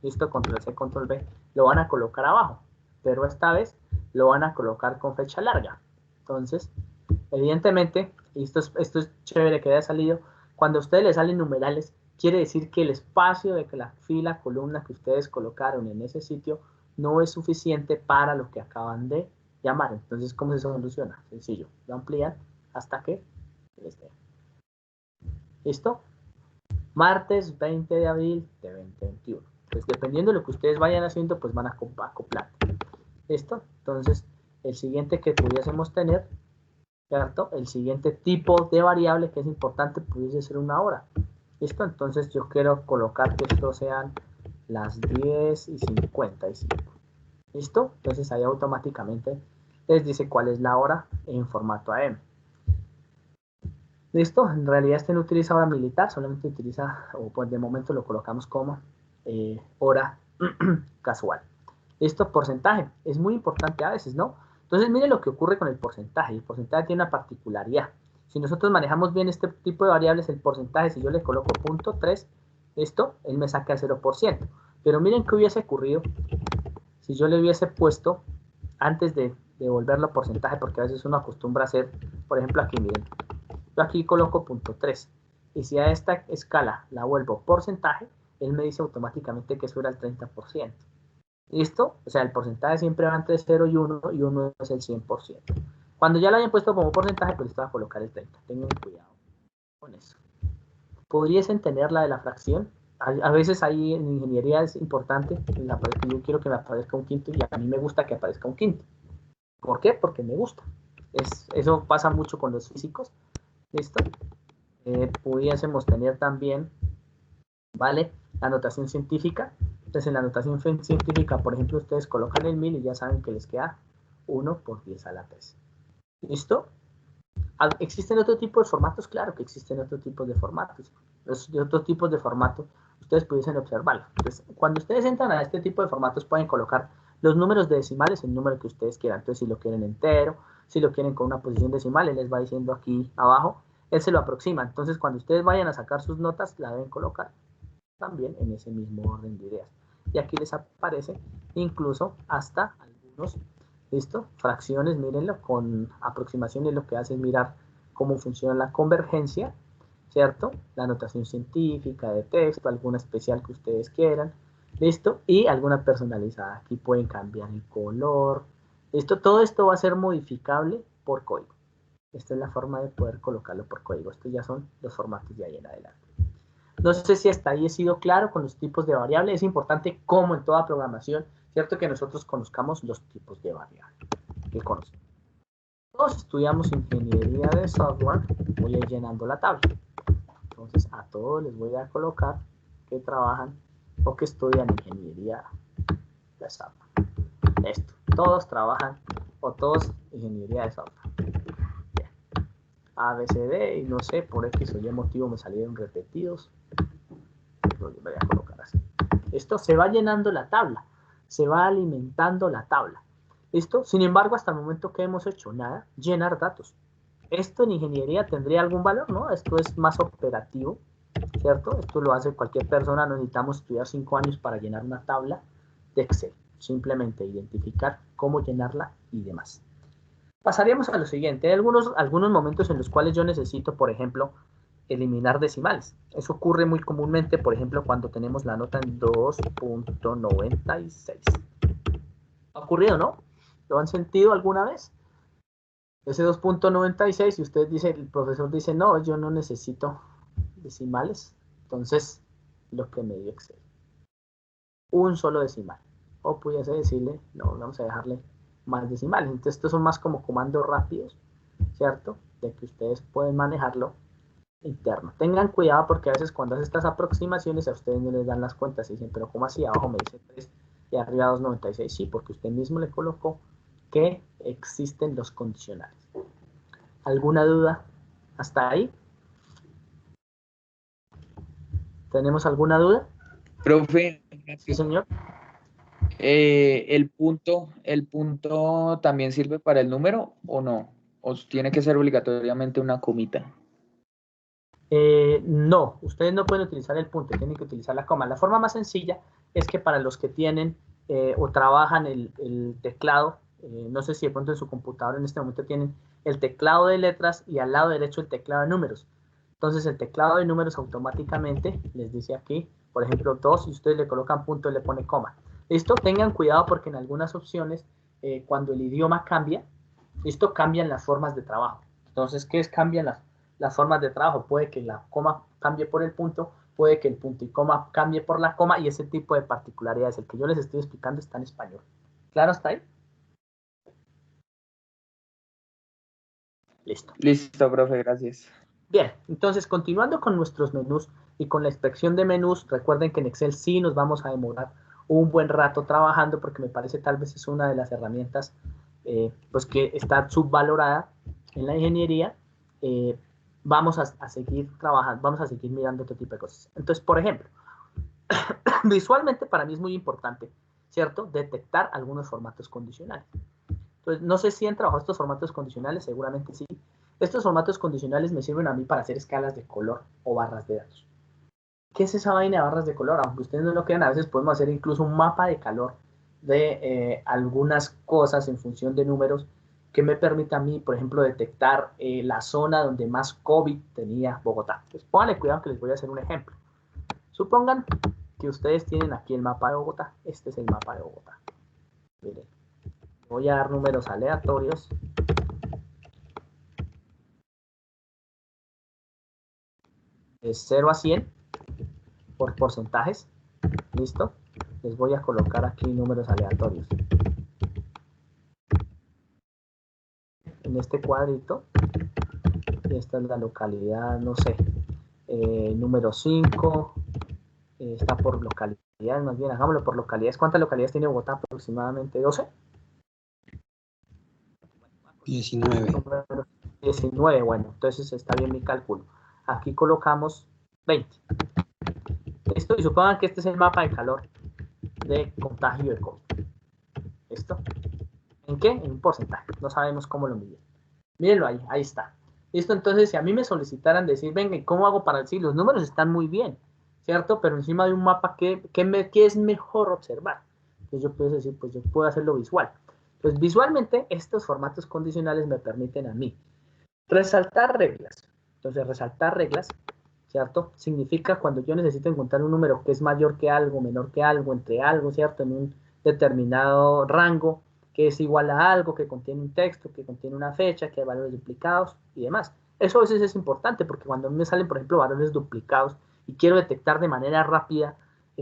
listo, control C, control V, lo van a colocar abajo, pero esta vez lo van a colocar con fecha larga. Entonces, evidentemente, y esto es chévere que haya salido, Cuando a ustedes les salen numerales, quiere decir que el espacio de la fila, columna que ustedes colocaron en ese sitio no es suficiente para lo que acaban de llamar. Entonces, ¿cómo se soluciona? Sencillo, lo amplían hasta que les dé. ¿Listo? Martes 20 de abril de 2021. Pues dependiendo de lo que ustedes vayan haciendo, pues van a acoplar. ¿Listo? Entonces, el siguiente que pudiésemos tener, ¿cierto? El siguiente tipo de variable que es importante pudiese ser una hora. ¿Listo? Entonces yo quiero colocar que esto sean las 10:55. ¿Listo? Entonces ahí automáticamente les dice cuál es la hora en formato AM. ¿Listo? En realidad este no utiliza hora militar, solamente utiliza, o pues de momento lo colocamos como hora casual. ¿Listo? Porcentaje. Es muy importante a veces, ¿no? Entonces miren lo que ocurre con el porcentaje. El porcentaje tiene una particularidad. Si nosotros manejamos bien este tipo de variables, el porcentaje, si yo le coloco 0.3, esto, él me saca el 0%. Pero miren qué hubiese ocurrido si yo le hubiese puesto, antes de devolverlo porcentaje, porque a veces uno acostumbra a hacer, por ejemplo aquí, miren, yo aquí coloco 0.3, y si a esta escala la vuelvo porcentaje, él me dice automáticamente que eso era el 30%. ¿Listo? O sea, el porcentaje siempre va entre 0 y 1, y 1 es el 100%. Cuando ya lo hayan puesto como porcentaje, pues esto va a colocar el 30. Tengan cuidado con eso. ¿Podrían tener la de la fracción? A veces ahí en ingeniería es importante, yo quiero que me aparezca un quinto y a mí me gusta que aparezca un quinto. ¿Por qué? Porque me gusta. Eso pasa mucho con los físicos. ¿Listo? Pudiésemos tener también, ¿vale? La notación científica. Entonces en la notación científica, por ejemplo, ustedes colocan el 1000 y ya saben que les queda 1 por 10 a la 3. ¿Listo? ¿Existen otro tipo de formatos? Claro que existen otro tipo de formatos. De otros tipos de formatos, ustedes pudiesen observarlo. Entonces, cuando ustedes entran a este tipo de formatos, pueden colocar los números de decimales, el número que ustedes quieran. Entonces, si lo quieren entero, si lo quieren con una posición decimal, él les va diciendo aquí abajo, él se lo aproxima. Entonces, cuando ustedes vayan a sacar sus notas, la deben colocar también en ese mismo orden de ideas. Y aquí les aparece incluso hasta algunos, ¿listo? Fracciones, mírenlo, con aproximaciones lo que hace es mirar cómo funciona la convergencia, ¿cierto? La notación científica de texto, alguna especial que ustedes quieran, ¿listo? Y alguna personalizada. Aquí pueden cambiar el color, ¿listo? Todo esto va a ser modificable por código. Esta es la forma de poder colocarlo por código. Estos ya son los formatos de ahí en adelante. No sé si hasta ahí he sido claro con los tipos de variables. Es importante, como en toda programación, ¿cierto? Que nosotros conozcamos los tipos de variables. Que conocemos. Todos estudiamos ingeniería de software. Voy a ir llenando la tabla. Entonces, a todos les voy a colocar que trabajan o que estudian ingeniería de software. Esto. Todos trabajan o todos ingeniería de software. Bien. A, B, C, D, y no sé, por X o Y motivo me salieron repetidos. Lo voy a colocar así. Esto se va llenando la tabla, se va alimentando la tabla. ¿Listo? Sin embargo, hasta el momento que hemos hecho, nada, llenar datos. Esto en ingeniería tendría algún valor, ¿no? Esto es más operativo, ¿cierto? Esto lo hace cualquier persona, no necesitamos estudiar 5 años para llenar una tabla de Excel. Simplemente identificar cómo llenarla y demás. Pasaríamos a lo siguiente. Hay algunos momentos en los cuales yo necesito, por ejemplo, eliminar decimales. Eso ocurre muy comúnmente, por ejemplo, cuando tenemos la nota en 2.96. ¿Ha ocurrido, no? ¿Lo han sentido alguna vez? Ese 2.96 y usted dice, el profesor dice, no, yo no necesito decimales. Entonces, lo que me dio Excel. Un solo decimal. O pudiese decirle, no, vamos a dejarle más decimales. Entonces, estos son más como comandos rápidos, ¿cierto? De que ustedes pueden manejarlo interno. Tengan cuidado porque a veces cuando hace estas aproximaciones a ustedes no les dan las cuentas y dicen, pero ¿cómo así? Abajo me dice 3 y arriba 2.96. Sí, porque usted mismo le colocó que existen los condicionales. ¿Alguna duda hasta ahí? ¿Tenemos alguna duda? Profe, Sí, señor. ¿el punto también sirve para el número o no? ¿O tiene que ser obligatoriamente una comita? No, ustedes no pueden utilizar el punto, tienen que utilizar la coma. La forma más sencilla es que para los que tienen o trabajan el teclado, no sé si de pronto en su computadora en este momento tienen el teclado de letras y al lado derecho el teclado de números. Entonces el teclado de números automáticamente les dice aquí, por ejemplo, 2, y ustedes le colocan punto y le pone coma. Listo, tengan cuidado porque en algunas opciones, cuando el idioma cambia, listo, cambian las formas de trabajo. Entonces, ¿qué es? Cambian las formas de trabajo. Puede que la coma cambie por el punto, puede que el punto y coma cambie por la coma, y ese tipo de particularidades, el que yo les estoy explicando, está en español. ¿Claro hasta ahí? Listo. Listo, profe, gracias. Bien, entonces continuando con nuestros menús y con la inspección de menús, recuerden que en Excel sí nos vamos a demorar un buen rato trabajando porque me parece tal vez es una de las herramientas pues que está subvalorada en la ingeniería. Vamos a seguir trabajando, vamos a seguir mirando otro tipo de cosas. Entonces, por ejemplo, visualmente para mí es muy importante, ¿cierto? Detectar algunos formatos condicionales. Entonces, no sé si han trabajado estos formatos condicionales, seguramente sí. Estos formatos condicionales me sirven a mí para hacer escalas de color o barras de datos. ¿Qué es esa vaina de barras de color? Aunque ustedes no lo crean, a veces podemos hacer incluso un mapa de calor de algunas cosas en función de números que me permita a mí, por ejemplo, detectar la zona donde más COVID tenía Bogotá. Entonces, pónganle cuidado que les voy a hacer un ejemplo. Supongan que ustedes tienen aquí el mapa de Bogotá. Este es el mapa de Bogotá. Miren, voy a dar números aleatorios. Es 0 a 100 por porcentajes. ¿Listo? Les voy a colocar aquí números aleatorios. En este cuadrito, esta es la localidad, no sé, número 5, está por localidades, más bien, hagámoslo por localidades. ¿Cuántas localidades tiene Bogotá? Aproximadamente 12. 19. 19, bueno, entonces está bien mi cálculo. Aquí colocamos 20. ¿Listo? Y supongan que este es el mapa de calor de contagio de COVID. ¿Listo? ¿En qué? En un porcentaje. No sabemos cómo lo miden. Mírenlo ahí, ahí está. ¿Listo? Entonces, si a mí me solicitaran decir, venga, ¿cómo hago para decir? Los números están muy bien, ¿cierto? Pero encima de un mapa, ¿qué es mejor observar? Entonces yo puedo decir, pues yo puedo hacerlo visual. Pues visualmente, estos formatos condicionales me permiten a mí resaltar reglas. Entonces, resaltar reglas, ¿cierto? Significa cuando yo necesito encontrar un número que es mayor que algo, menor que algo, entre algo, ¿cierto? En un determinado rango, que es igual a algo, que contiene un texto, que contiene una fecha, que hay valores duplicados y demás. Eso a veces es importante porque cuando me salen, por ejemplo, valores duplicados y quiero detectar de manera rápida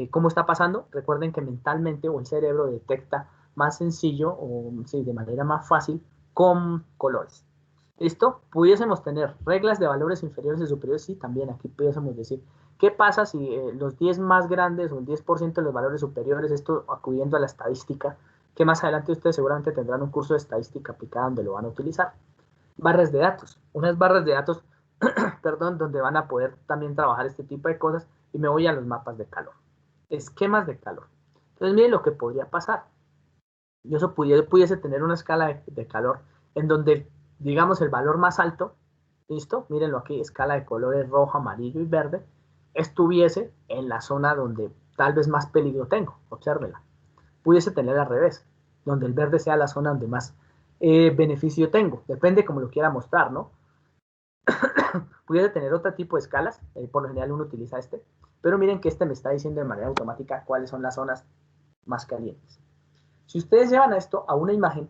cómo está pasando, recuerden que mentalmente o el cerebro detecta más sencillo o sí, de manera más fácil con colores. ¿Listo? Pudiésemos tener reglas de valores inferiores y superiores, sí, también aquí pudiésemos decir, ¿qué pasa si los 10 más grandes o el 10% de los valores superiores, esto acudiendo a la estadística, que más adelante ustedes seguramente tendrán un curso de estadística aplicada donde lo van a utilizar? Barras de datos, unas barras de datos, perdón, donde van a poder también trabajar este tipo de cosas, y me voy a los mapas de calor, esquemas de calor. Entonces miren lo que podría pasar. Yo pudiese tener una escala de calor en donde, digamos, el valor más alto, ¿listo? Mírenlo aquí, escala de colores rojo, amarillo y verde, estuviese en la zona donde tal vez más peligro tengo, obsérvela. Pudiese tener al revés, donde el verde sea la zona donde más beneficio tengo, depende como lo quiera mostrar, ¿no? Pudiese tener otro tipo de escalas, por lo general uno utiliza este, pero miren que este me está diciendo de manera automática cuáles son las zonas más calientes. Si ustedes llevan esto a una imagen,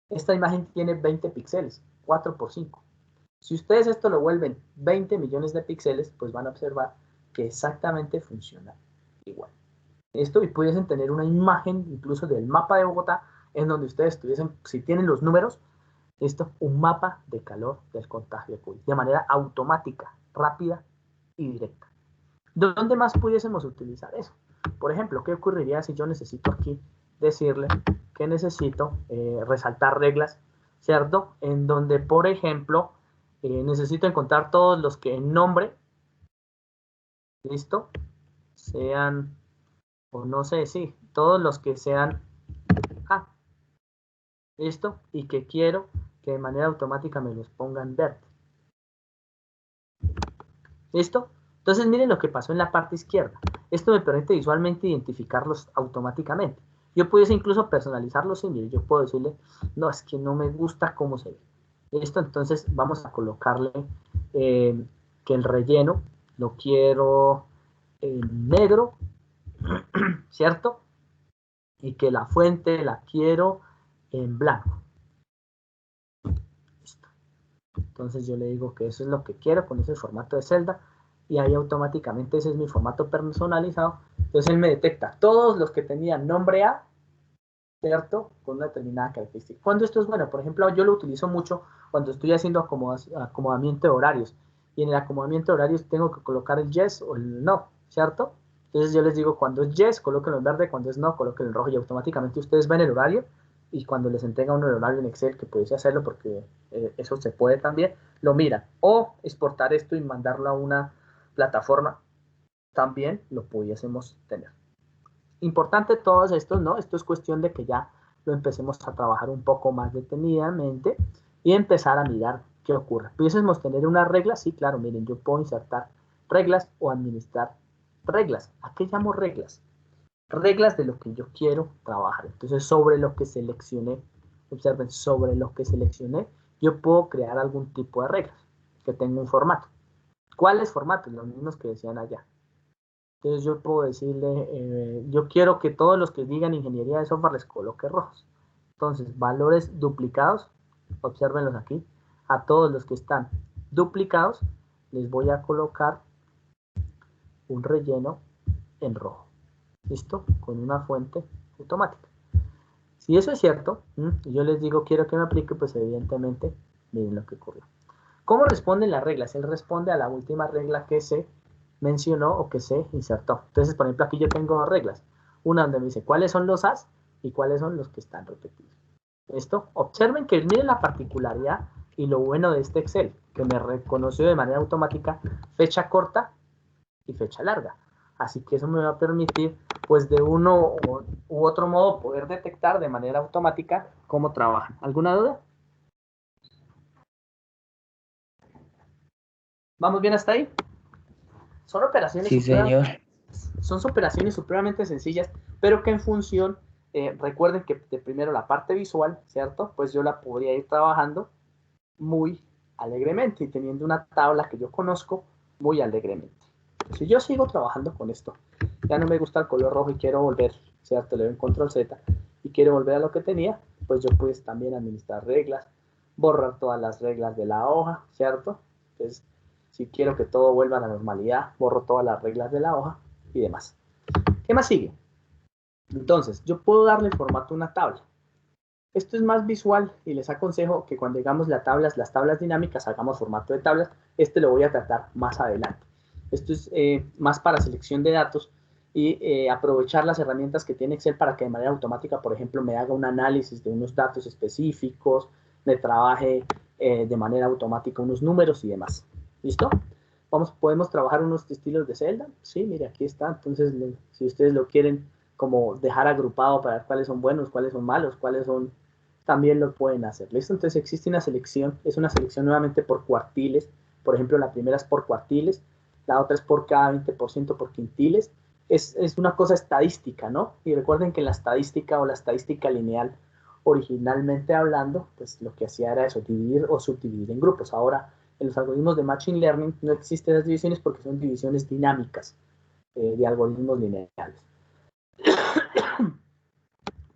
esta imagen tiene 20 píxeles, 4 por 5. Si ustedes esto lo vuelven 20 millones de píxeles, pues van a observar que exactamente funciona igual. Esto, y pudiesen tener una imagen incluso del mapa de Bogotá, en donde ustedes tuviesen, si tienen los números, esto, un mapa de calor del contagio de COVID, de manera automática, rápida y directa. ¿Dónde más pudiésemos utilizar eso? Por ejemplo, ¿qué ocurriría si yo necesito aquí decirle que necesito resaltar reglas, ¿cierto? En donde, por ejemplo, necesito encontrar todos los que en nombre, ¿listo? Sean, o no sé, sí, todos los que sean A, ¿listo? Y que quiero que de manera automática me los pongan verde. ¿Listo? Entonces miren lo que pasó en la parte izquierda. Esto me permite visualmente identificarlos automáticamente. Yo pudiese incluso personalizarlos y mire, yo puedo decirle, no, es que no me gusta cómo se ve. ¿Listo? Entonces vamos a colocarle que el relleno lo quiero en negro, ¿cierto? Y que la fuente la quiero en blanco. Listo. Entonces yo le digo que eso es lo que quiero con ese formato de celda y ahí automáticamente ese es mi formato personalizado. Entonces él me detecta todos los que tenían nombre A, ¿cierto? Con una determinada característica. Cuando esto es bueno, por ejemplo, yo lo utilizo mucho cuando estoy haciendo acomodamiento de horarios. Y en el acomodamiento de horarios tengo que colocar el yes o el no, ¿cierto? Entonces yo les digo, cuando es yes, colóquenlo en verde, cuando es no, colóquenlo en rojo y automáticamente ustedes ven el horario y cuando les entrega uno el horario en Excel, que pudiese hacerlo porque eso se puede también, lo miran. O exportar esto y mandarlo a una plataforma, también lo pudiésemos tener. Importante todos estos, ¿no? Esto es cuestión de que ya lo empecemos a trabajar un poco más detenidamente y empezar a mirar qué ocurre. ¿Pudiésemos tener una regla? Sí, claro, miren, yo puedo insertar reglas o administrar reglas. ¿A qué llamo reglas? Reglas de lo que yo quiero trabajar. Entonces, sobre lo que seleccioné, observen, sobre lo que seleccioné, yo puedo crear algún tipo de reglas que tenga un formato. ¿Cuáles formatos? Los mismos que decían allá. Entonces yo puedo decirle, yo quiero que todos los que digan ingeniería de software les coloque rojos. Entonces, valores duplicados, obsérvenlos aquí. A todos los que están duplicados, les voy a colocar un relleno en rojo. ¿Listo? Con una fuente automática. Si eso es cierto, yo les digo, quiero que me aplique, pues evidentemente, miren lo que ocurrió. ¿Cómo responden las reglas? Él responde a la última regla que se mencionó o que se insertó. Entonces, por ejemplo, aquí yo tengo dos reglas. Una donde me dice cuáles son los As y cuáles son los que están repetidos. ¿Listo? Observen que miren la particularidad y lo bueno de este Excel, que me reconoció de manera automática fecha corta y fecha larga. Así que eso me va a permitir, pues de uno u otro modo, poder detectar de manera automática cómo trabajan. ¿Alguna duda? ¿Vamos bien hasta ahí? Son operaciones, Sí, señor. son operaciones supremamente sencillas, pero que en función, recuerden que de primero la parte visual, ¿cierto? Pues yo la podría ir trabajando muy alegremente y teniendo una tabla que yo conozco muy alegremente. Si yo sigo trabajando con esto, ya no me gusta el color rojo y quiero volver, ¿cierto? Le doy un control Z y quiero volver a lo que tenía, pues yo puedo también administrar reglas, borrar todas las reglas de la hoja, ¿cierto? Entonces, si quiero que todo vuelva a la normalidad, borro todas las reglas de la hoja y demás. ¿Qué más sigue? Entonces, yo puedo darle formato a una tabla. Esto es más visual y les aconsejo que cuando digamos las tablas dinámicas, hagamos formato de tablas. Este lo voy a tratar más adelante. Esto es más para selección de datos y aprovechar las herramientas que tiene Excel para que de manera automática, por ejemplo, me haga un análisis de unos datos específicos, me trabaje de manera automática unos números y demás. ¿Listo? Podemos trabajar unos estilos de celda. Sí, mire, aquí está. Entonces, si ustedes lo quieren como dejar agrupado para ver cuáles son buenos, cuáles son malos, cuáles son, también lo pueden hacer. ¿Listo? Entonces existe una selección, es una selección nuevamente por cuartiles. Por ejemplo, la primera es por cuartiles, la otra es por cada 20% por quintiles. Es una cosa estadística, ¿no? Y recuerden que la estadística o la estadística lineal, originalmente hablando, pues lo que hacía era eso, dividir o subdividir en grupos. Ahora, en los algoritmos de Machine Learning no existen las divisiones porque son divisiones dinámicas de algoritmos lineales.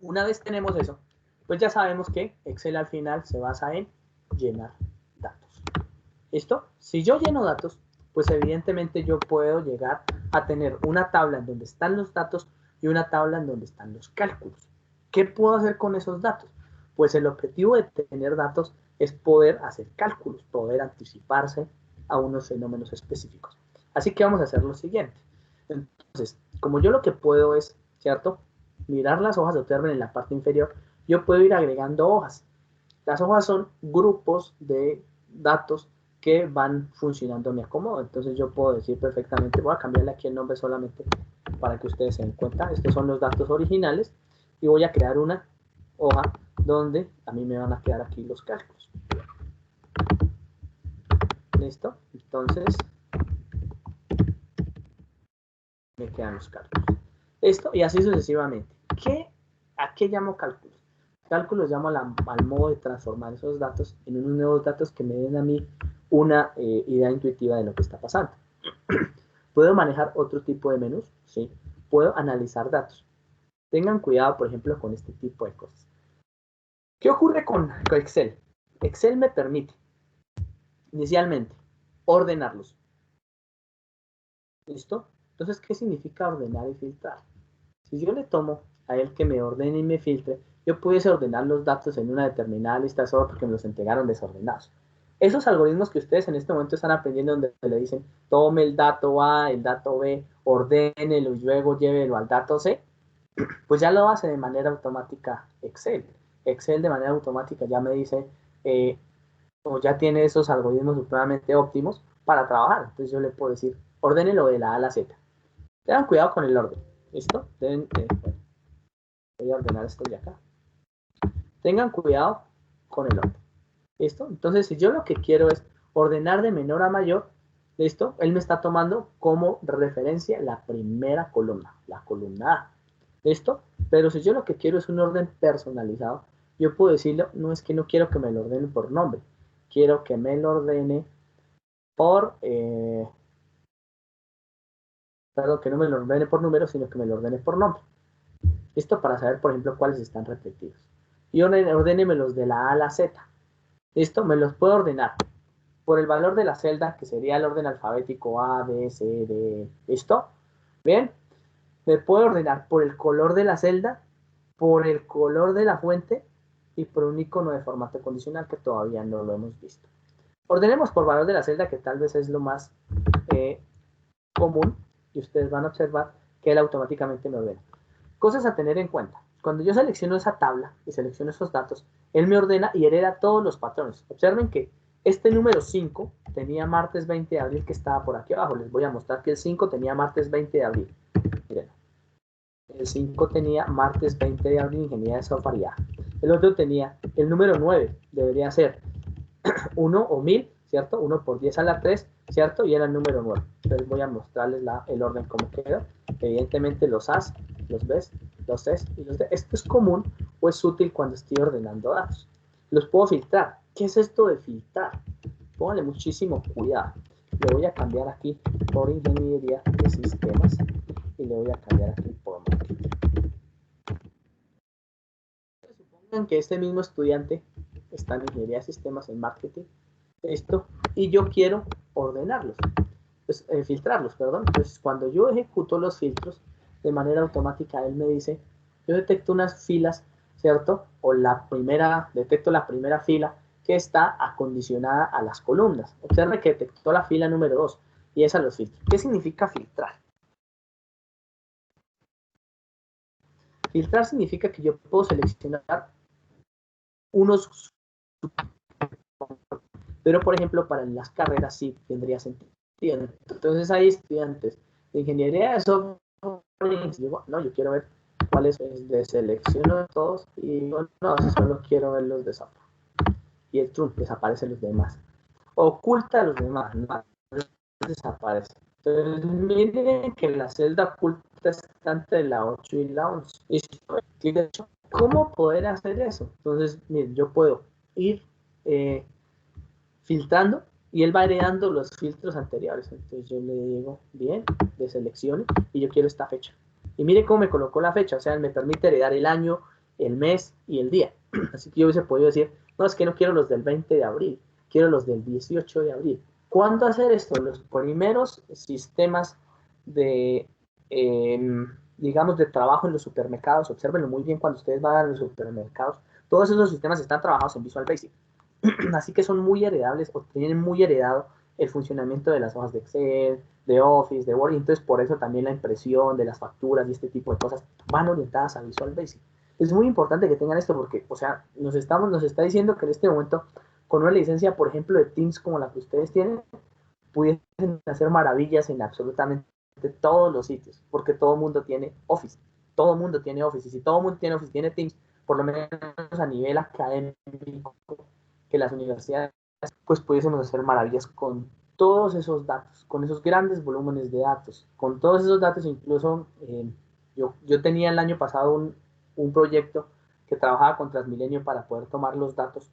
Una vez tenemos eso, pues ya sabemos que Excel al final se basa en llenar datos. ¿Listo? Si yo lleno datos, pues evidentemente yo puedo llegar a tener una tabla en donde están los datos y una tabla en donde están los cálculos. ¿Qué puedo hacer con esos datos? Pues el objetivo de tener datos es poder hacer cálculos, poder anticiparse a unos fenómenos específicos. Así que vamos a hacer lo siguiente. Entonces, como yo lo que puedo es, ¿cierto?, mirar las hojas, observen en la parte inferior, yo puedo ir agregando hojas. Las hojas son grupos de datos que van funcionando a mi acomodo. Entonces yo puedo decir perfectamente, voy a cambiarle aquí el nombre solamente para que ustedes se den cuenta. Estos son los datos originales y voy a crear una hoja donde a mí me van a quedar aquí los cálculos. ¿Listo? Entonces me quedan los cálculos. Esto y así sucesivamente. ¿A qué llamo cálculos? Cálculos llamo al modo de transformar esos datos en unos nuevos datos que me den a mí una idea intuitiva de lo que está pasando. Puedo manejar otro tipo de menús, ¿sí? Puedo analizar datos. Tengan cuidado, por ejemplo, con este tipo de cosas. ¿Qué ocurre con Excel? Excel me permite, inicialmente, ordenarlos. ¿Listo? Entonces, ¿qué significa ordenar y filtrar? Si yo le tomo a él que me ordene y me filtre, yo pudiese ordenar los datos en una determinada lista solo porque me los entregaron desordenados. Esos algoritmos que ustedes en este momento están aprendiendo donde le dicen, tome el dato A, el dato B, ordénelo y luego llévelo al dato C, pues ya lo hace de manera automática Excel. Excel de manera automática ya me dice, o ya tiene esos algoritmos supremamente óptimos para trabajar. Entonces yo le puedo decir, ordénelo de la A a la Z. Tengan cuidado con el orden. ¿Listo? Voy a ordenar esto de acá. Tengan cuidado con el orden. ¿Listo? Entonces, si yo lo que quiero es ordenar de menor a mayor, ¿listo? Él me está tomando como referencia la primera columna, la columna A. ¿Listo? Pero si yo lo que quiero es un orden personalizado, yo puedo decirle, no es que no quiero que me lo ordene por nombre, quiero que me lo ordene por, perdón, que no me lo ordene por número, sino que me lo ordene por nombre. ¿Listo? Para saber, por ejemplo, cuáles están repetidos. Y ordénemelos de la A a la Z. ¿Listo? Me los puedo ordenar por el valor de la celda, que sería el orden alfabético A, B, C, D. ¿Listo? Bien. Me puedo ordenar por el color de la celda, por el color de la fuente y por un icono de formato condicional que todavía no lo hemos visto. Ordenemos por valor de la celda, que tal vez es lo más común, y ustedes van a observar que él automáticamente me ordena. Cosas a tener en cuenta. Cuando yo selecciono esa tabla y selecciono esos datos, él me ordena y hereda todos los patrones. Observen que este número 5 tenía martes 20 de abril, que estaba por aquí abajo. Les voy a mostrar que el 5 tenía martes 20 de abril. Miren. El 5 tenía martes 20 de abril, ingeniería de software ya. El otro tenía el número 9, debería ser 1 o 1000, ¿cierto? 1 por 10 a la 3, ¿cierto? Y era el número 9. Entonces voy a mostrarles el orden como quedó. Evidentemente los A's, los B's, los C's y los D. Esto es común o es útil cuando estoy ordenando datos. Los puedo filtrar. ¿Qué es esto de filtrar? Pónganle muchísimo cuidado. Le voy a cambiar aquí por ingeniería de sistemas y le voy a cambiar aquí por marketing. Supongan que este mismo estudiante está en ingeniería de sistemas en marketing, esto, y yo quiero ordenarlos, pues, filtrarlos, perdón. Entonces, cuando yo ejecuto los filtros, de manera automática, él me dice, yo detecto unas filas, ¿cierto? O detecto la primera fila que está acondicionada a las columnas. Observe que detectó la fila número 2 y esa los filtro. ¿Qué significa filtrar? Filtrar significa que yo puedo seleccionar unos, pero por ejemplo para las carreras sí tendría sentido. Entonces hay estudiantes de ingeniería de software, no, yo quiero ver cuáles de selecciono todos y digo, no, solo quiero ver los de software. Y el true desaparecen los demás. Oculta a los demás, no desaparece. Entonces miren que la celda oculta está entre la 8 y la 11. ¿Cómo poder hacer eso? Entonces, miren, yo puedo ir filtrando y él va heredando los filtros anteriores. Entonces yo le digo, bien, de selección y yo quiero esta fecha. Y mire cómo me colocó la fecha, o sea, me permite heredar el año, el mes y el día. Así que yo hubiese podido decir, no, es que no quiero los del 20 de abril, quiero los del 18 de abril. ¿Cuándo hacer esto? Los primeros sistemas de, digamos, de trabajo en los supermercados, obsérvenlo muy bien cuando ustedes van a los supermercados, todos esos sistemas están trabajados en Visual Basic. Así que son muy heredables o tienen muy heredado el funcionamiento de las hojas de Excel, de Office, de Word, y entonces por eso también la impresión de las facturas y este tipo de cosas van orientadas a Visual Basic. Es muy importante que tengan esto porque, o sea, nos está diciendo que en este momento, con una licencia, por ejemplo, de Teams como la que ustedes tienen, pudiesen hacer maravillas en absolutamente todos los sitios, porque todo el mundo tiene Office, todo el mundo tiene Office, y si todo el mundo tiene Office, tiene Teams, por lo menos a nivel académico, que las universidades, pues pudiésemos hacer maravillas con todos esos datos, con esos grandes volúmenes de datos, con todos esos datos. Incluso yo tenía el año pasado un proyecto que trabajaba con Transmilenio para poder tomar los datos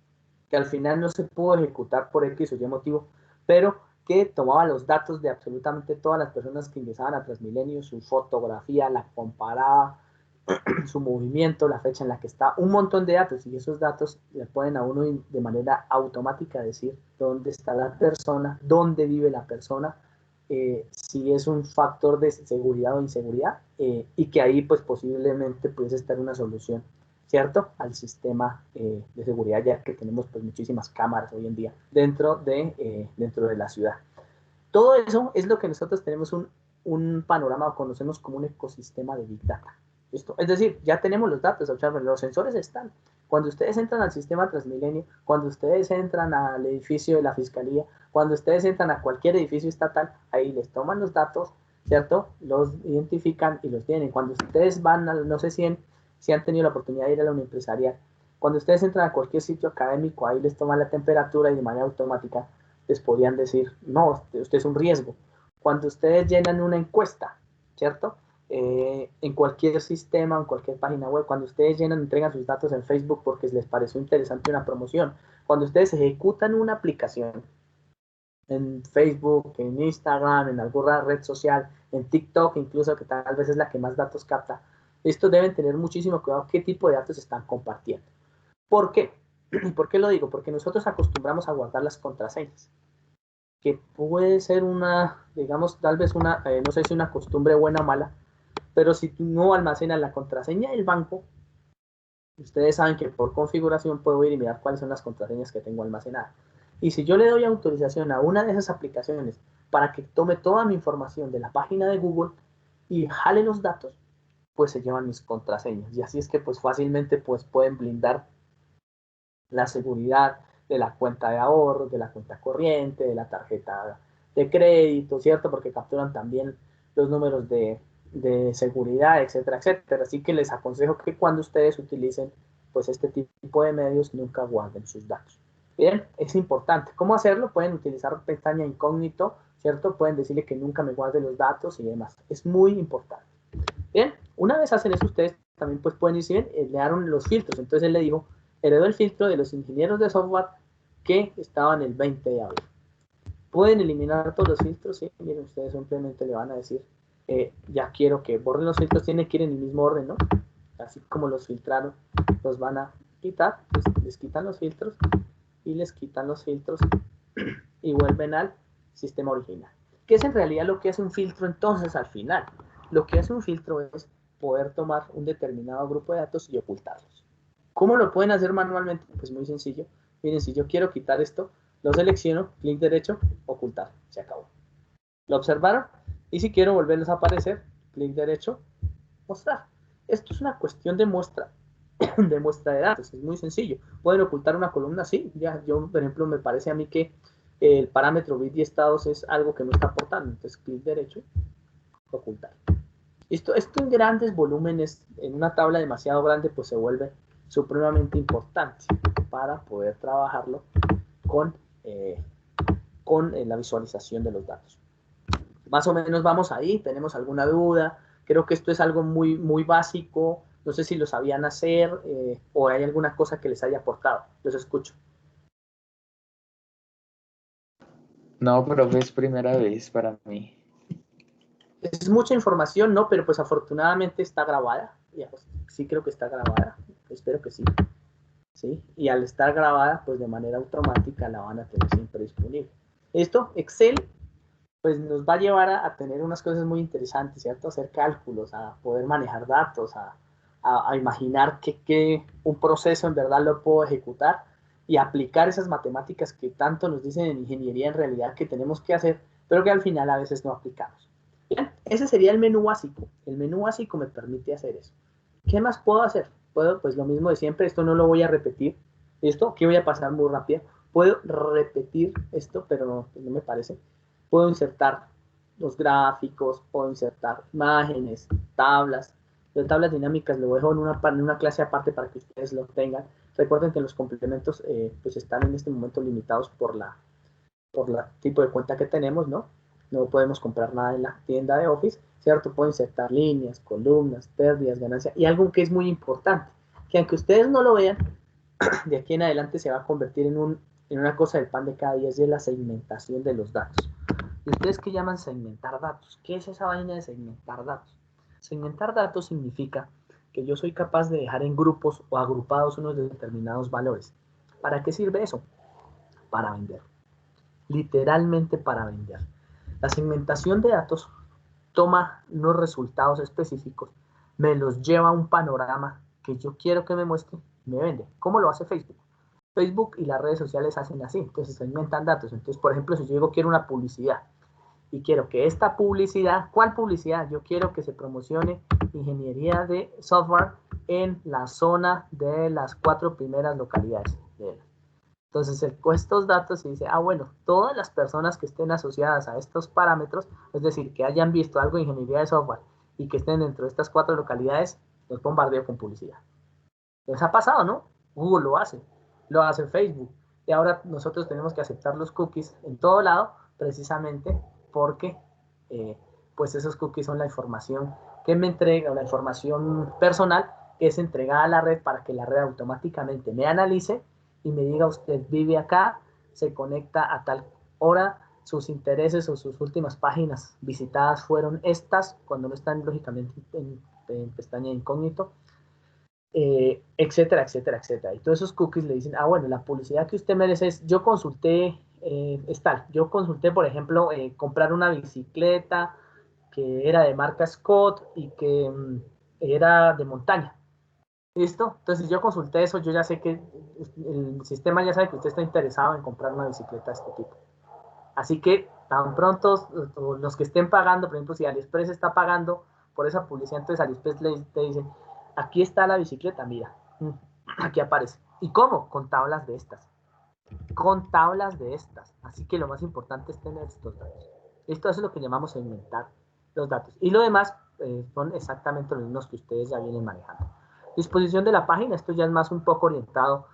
que al final no se pudo ejecutar por X o Y motivo, pero que tomaba los datos de absolutamente todas las personas que ingresaban a Transmilenio, su fotografía, la comparaba, su movimiento, la fecha en la que está, un montón de datos, y esos datos le pueden a uno de manera automática decir dónde está la persona, dónde vive la persona, si es un factor de seguridad o inseguridad, y que ahí pues posiblemente pudiese estar una solución, ¿cierto? Al sistema de seguridad, ya que tenemos pues muchísimas cámaras hoy en día dentro de la ciudad. Todo eso es lo que nosotros tenemos un panorama o conocemos como un ecosistema de Big Data. ¿Listo? Es decir, ya tenemos los datos, los sensores están. Cuando ustedes entran al sistema Transmilenio, cuando ustedes entran al edificio de la Fiscalía, cuando ustedes entran a cualquier edificio estatal, ahí les toman los datos, ¿cierto? Los identifican y los tienen. Cuando ustedes van, no sé si han tenido la oportunidad de ir a la Unión Empresarial, cuando ustedes entran a cualquier sitio académico, ahí les toman la temperatura y de manera automática les podrían decir, no, usted es un riesgo. Cuando ustedes llenan una encuesta, ¿cierto? En cualquier sistema, en cualquier página web, cuando ustedes entregan sus datos en Facebook porque les pareció interesante una promoción, cuando ustedes ejecutan una aplicación en Facebook, en Instagram, en alguna red social, en TikTok incluso, que tal vez es la que más datos capta, estos deben tener muchísimo cuidado qué tipo de datos están compartiendo. ¿Por qué? ¿Por qué lo digo? Porque nosotros acostumbramos a guardar las contraseñas, que puede ser una, digamos, tal vez una, no sé si una costumbre buena o mala, pero si tú no almacenas la contraseña del banco, ustedes saben que por configuración puedo ir y mirar cuáles son las contraseñas que tengo almacenadas. Y si yo le doy autorización a una de esas aplicaciones para que tome toda mi información de la página de Google y jale los datos, pues se llevan mis contraseñas. Y así es que pues fácilmente pues pueden blindar la seguridad de la cuenta de ahorro, de la cuenta corriente, de la tarjeta de crédito, ¿cierto? Porque capturan también los números de seguridad, etcétera, etcétera. Así que les aconsejo que cuando ustedes utilicen pues este tipo de medios nunca guarden sus datos. Bien, es importante. ¿Cómo hacerlo? Pueden utilizar pestaña incógnito, ¿cierto? Pueden decirle que nunca me guarde los datos y demás. Es muy importante. Bien, una vez hacen eso, ustedes también pues pueden ir, si bien, le dieron los filtros. Entonces él le dijo, heredó el filtro de los ingenieros de software que estaban el 20 de abril. Pueden eliminar todos los filtros, ¿sí? Miren, ustedes simplemente le van a decir, ya quiero que borren los filtros, tienen que ir en el mismo orden, ¿no? Así como los filtraron, los van a quitar, les quitan los filtros y les quitan los filtros y vuelven al sistema original. ¿Qué es en realidad lo que hace un filtro entonces al final? Lo que hace un filtro es poder tomar un determinado grupo de datos y ocultarlos. ¿Cómo lo pueden hacer manualmente? Pues muy sencillo. Miren, si yo quiero quitar esto, lo selecciono, clic derecho, ocultar, se acabó. ¿Lo observaron? Y si quiero volverlos a aparecer, clic derecho, mostrar. Esto es una cuestión de muestra de datos, es muy sencillo. ¿Pueden ocultar una columna? Sí, ya yo, por ejemplo, me parece a mí que el parámetro bit y estados es algo que no está aportando, entonces clic derecho, ocultar. Esto en grandes volúmenes, en una tabla demasiado grande, pues se vuelve supremamente importante para poder trabajarlo con la visualización de los datos. Más o menos vamos ahí, ¿tenemos alguna duda? Creo que esto es algo muy, muy básico, no sé si lo sabían hacer o hay alguna cosa que les haya aportado. Los escucho. No, profe, es primera vez para mí. Es mucha información, ¿no? Pero pues afortunadamente está grabada. Ya, pues, sí creo que está grabada, espero que sí. ¿Sí? Y al estar grabada, pues de manera automática la van a tener siempre disponible. Esto, Excel, pues nos va a llevar a tener unas cosas muy interesantes, ¿cierto? A hacer cálculos, a poder manejar datos, a imaginar que un proceso en verdad lo puedo ejecutar y aplicar esas matemáticas que tanto nos dicen en ingeniería en realidad que tenemos que hacer, pero que al final a veces no aplicamos. Bien, ese sería el menú básico. El menú básico me permite hacer eso. ¿Qué más puedo hacer? Puedo, pues lo mismo de siempre, esto no lo voy a repetir. Esto, aquí voy a pasar muy rápido. Puedo repetir esto, pero no me parece. Puedo insertar los gráficos, puedo insertar imágenes, tablas. Las tablas dinámicas lo dejo en una clase aparte para que ustedes lo tengan. Recuerden que los complementos pues están en este momento limitados por la tipo de cuenta que tenemos, ¿no? No podemos comprar nada en la tienda de Office, ¿cierto? Puedo insertar líneas, columnas, pérdidas, ganancias y algo que es muy importante, que aunque ustedes no lo vean, de aquí en adelante se va a convertir en una cosa del pan de cada día, es de la segmentación de los datos. ¿Y ustedes qué llaman segmentar datos? ¿Qué es esa vaina de segmentar datos? Segmentar datos significa que yo soy capaz de dejar en grupos o agrupados unos determinados valores. ¿Para qué sirve eso? Para vender. Literalmente para vender. La segmentación de datos toma unos resultados específicos, me los lleva a un panorama que yo quiero que me muestre y me vende. ¿Cómo lo hace Facebook? Facebook y las redes sociales hacen así, entonces segmentan datos. Entonces, por ejemplo, si yo digo quiero una publicidad y quiero que esta publicidad, ¿cuál publicidad? Yo quiero que se promocione ingeniería de software en la zona de las 4 primeras localidades de él. Entonces, estos datos se dice, bueno, todas las personas que estén asociadas a estos parámetros, es decir, que hayan visto algo de ingeniería de software y que estén dentro de estas 4 localidades, los bombardeo con publicidad. Les ha pasado, ¿no? Google lo hace Facebook. Y ahora nosotros tenemos que aceptar los cookies en todo lado, precisamente porque pues esos cookies son la información que me entrega, o la información personal que es entregada a la red para que la red automáticamente me analice y me diga usted vive acá, se conecta a tal hora, sus intereses o sus últimas páginas visitadas fueron estas, cuando no están lógicamente en pestaña incógnito, etcétera, etcétera, etcétera. Y todos esos cookies le dicen, bueno, la publicidad que usted merece es, yo consulté, yo consulté, por ejemplo, comprar una bicicleta que era de marca Scott y que era de montaña. ¿Listo? Entonces, si yo consulté eso, yo ya sé que el sistema ya sabe que usted está interesado en comprar una bicicleta de este tipo. Así que, tan pronto los que estén pagando, por ejemplo, si AliExpress está pagando por esa publicidad, entonces AliExpress te dice, aquí está la bicicleta, mira, aquí aparece. ¿Y cómo? Con tablas de estas. Con tablas de estas. Así que lo más importante es tener estos datos. Esto es lo que llamamos segmentar los datos. Y lo demás son exactamente los mismos que ustedes ya vienen manejando. Disposición de la página, esto ya es más un poco orientado,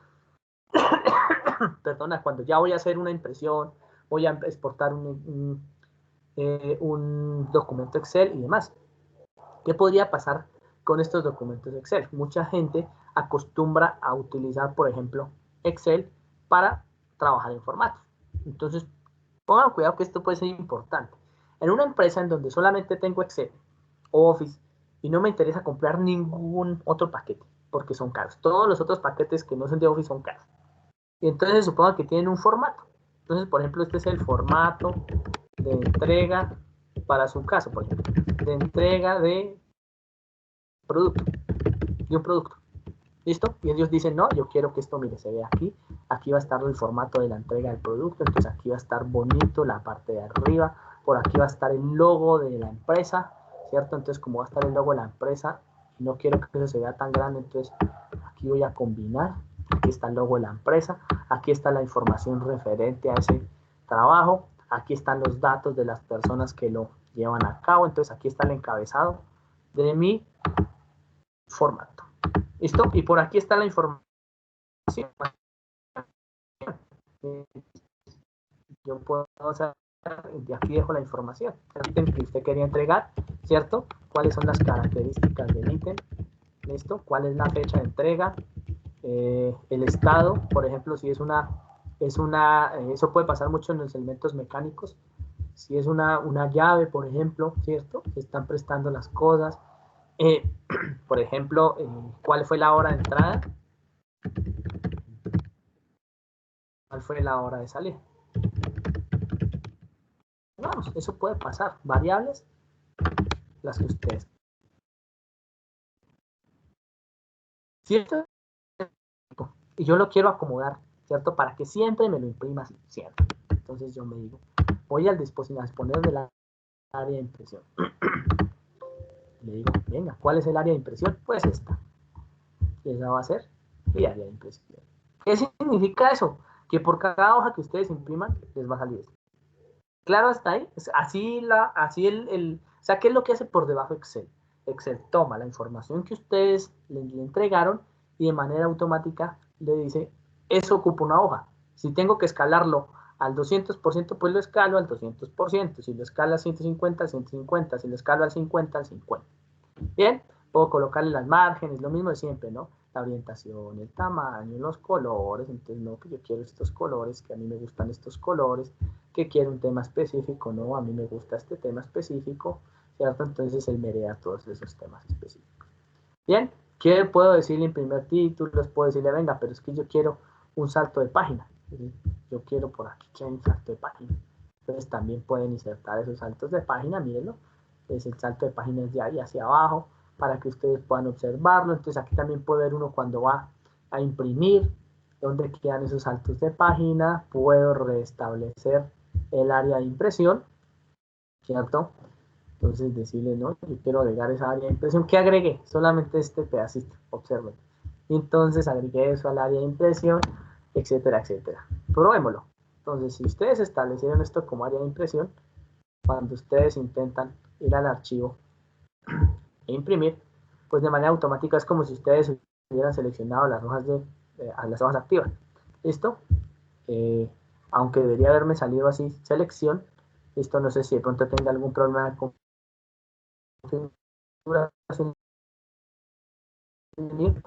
perdona, cuando ya voy a hacer una impresión, voy a exportar un documento Excel y demás. ¿Qué podría pasar con estos documentos Excel? Mucha gente acostumbra a utilizar, por ejemplo, Excel para trabajar en formatos. Entonces, pongan cuidado que esto puede ser importante. En una empresa en donde solamente tengo Excel o Office y no me interesa comprar ningún otro paquete porque son caros. Todos los otros paquetes que no son de Office son caros. Y entonces supongan que tienen un formato. Entonces, por ejemplo, este es el formato de entrega para su caso, por ejemplo, de entrega de un producto. ¿Listo? Y ellos dicen, no, yo quiero que esto, mire, se vea aquí. Aquí va a estar el formato de la entrega del producto. Entonces aquí va a estar bonito la parte de arriba. Por aquí va a estar el logo de la empresa, ¿cierto? Entonces, como va a estar el logo de la empresa, y no quiero que eso se vea tan grande, entonces aquí voy a combinar. Aquí está el logo de la empresa. Aquí está la información referente a ese trabajo. Aquí están los datos de las personas que lo llevan a cabo. Entonces, aquí está el encabezado de mi formato. ¿Listo? Y por aquí está la información. Yo puedo hacer, de aquí dejo la información. El ítem que usted quería entregar, ¿cierto? ¿Cuáles son las características del ítem? ¿Listo? ¿Cuál es la fecha de entrega? El estado, por ejemplo, si es eso puede pasar mucho en los elementos mecánicos. Si es una llave, por ejemplo, ¿cierto? Se están prestando las cosas. Por ejemplo, ¿cuál fue la hora de entrada? ¿Cuál fue la hora de salir? Vamos, eso puede pasar. Variables, las que ustedes. ¿Cierto? Y yo lo quiero acomodar, ¿cierto? Para que siempre me lo imprima siempre. Entonces yo me digo, voy al disponer del área de impresión. Le digo, venga, ¿cuál es el área de impresión? Pues esta. Y esa va a ser mi área de impresión. ¿Qué significa eso? Que por cada hoja que ustedes impriman, les va a salir esto. Claro, hasta ahí. O sea, ¿qué es lo que hace por debajo Excel? Excel toma la información que ustedes le entregaron y de manera automática le dice, eso ocupa una hoja. Si tengo que escalarlo al 200%, pues lo escalo al 200%. Si lo escalo al 150, al 150. Si lo escalo al 50, al 50. Bien, puedo colocarle las márgenes, lo mismo de siempre, ¿no? la orientación, el tamaño, los colores. Entonces, no, que yo quiero estos colores, que a mí me gustan estos colores, que quiero un tema específico, no, a mí me gusta este tema específico, ¿cierto? Entonces él me hereda todos esos temas específicos. Bien, ¿qué puedo decirle en primer título? Puedo decirle, venga, pero es que yo quiero un salto de página. Yo quiero por aquí que hay un salto de página. Entonces también pueden insertar esos saltos de página, mírenlo. Es el salto de página de ahí hacia abajo, para que ustedes puedan observarlo. Entonces aquí también puede ver uno cuando va a imprimir, dónde quedan esos saltos de página. Puedo restablecer el área de impresión, ¿cierto? Entonces decirle, no, yo quiero agregar esa área de impresión. ¿Qué agregué? Solamente este pedacito, observen. Entonces agregué eso al área de impresión, etcétera, etcétera. Probémoslo. Entonces, si ustedes establecieron esto como área de impresión, cuando ustedes intentan ir al archivo e imprimir, pues de manera automática es como si ustedes hubieran seleccionado las hojas las hojas activas. ¿Listo? Aunque debería haberme salido así, selección. Listo, no sé si de pronto tenga algún problema con configuración.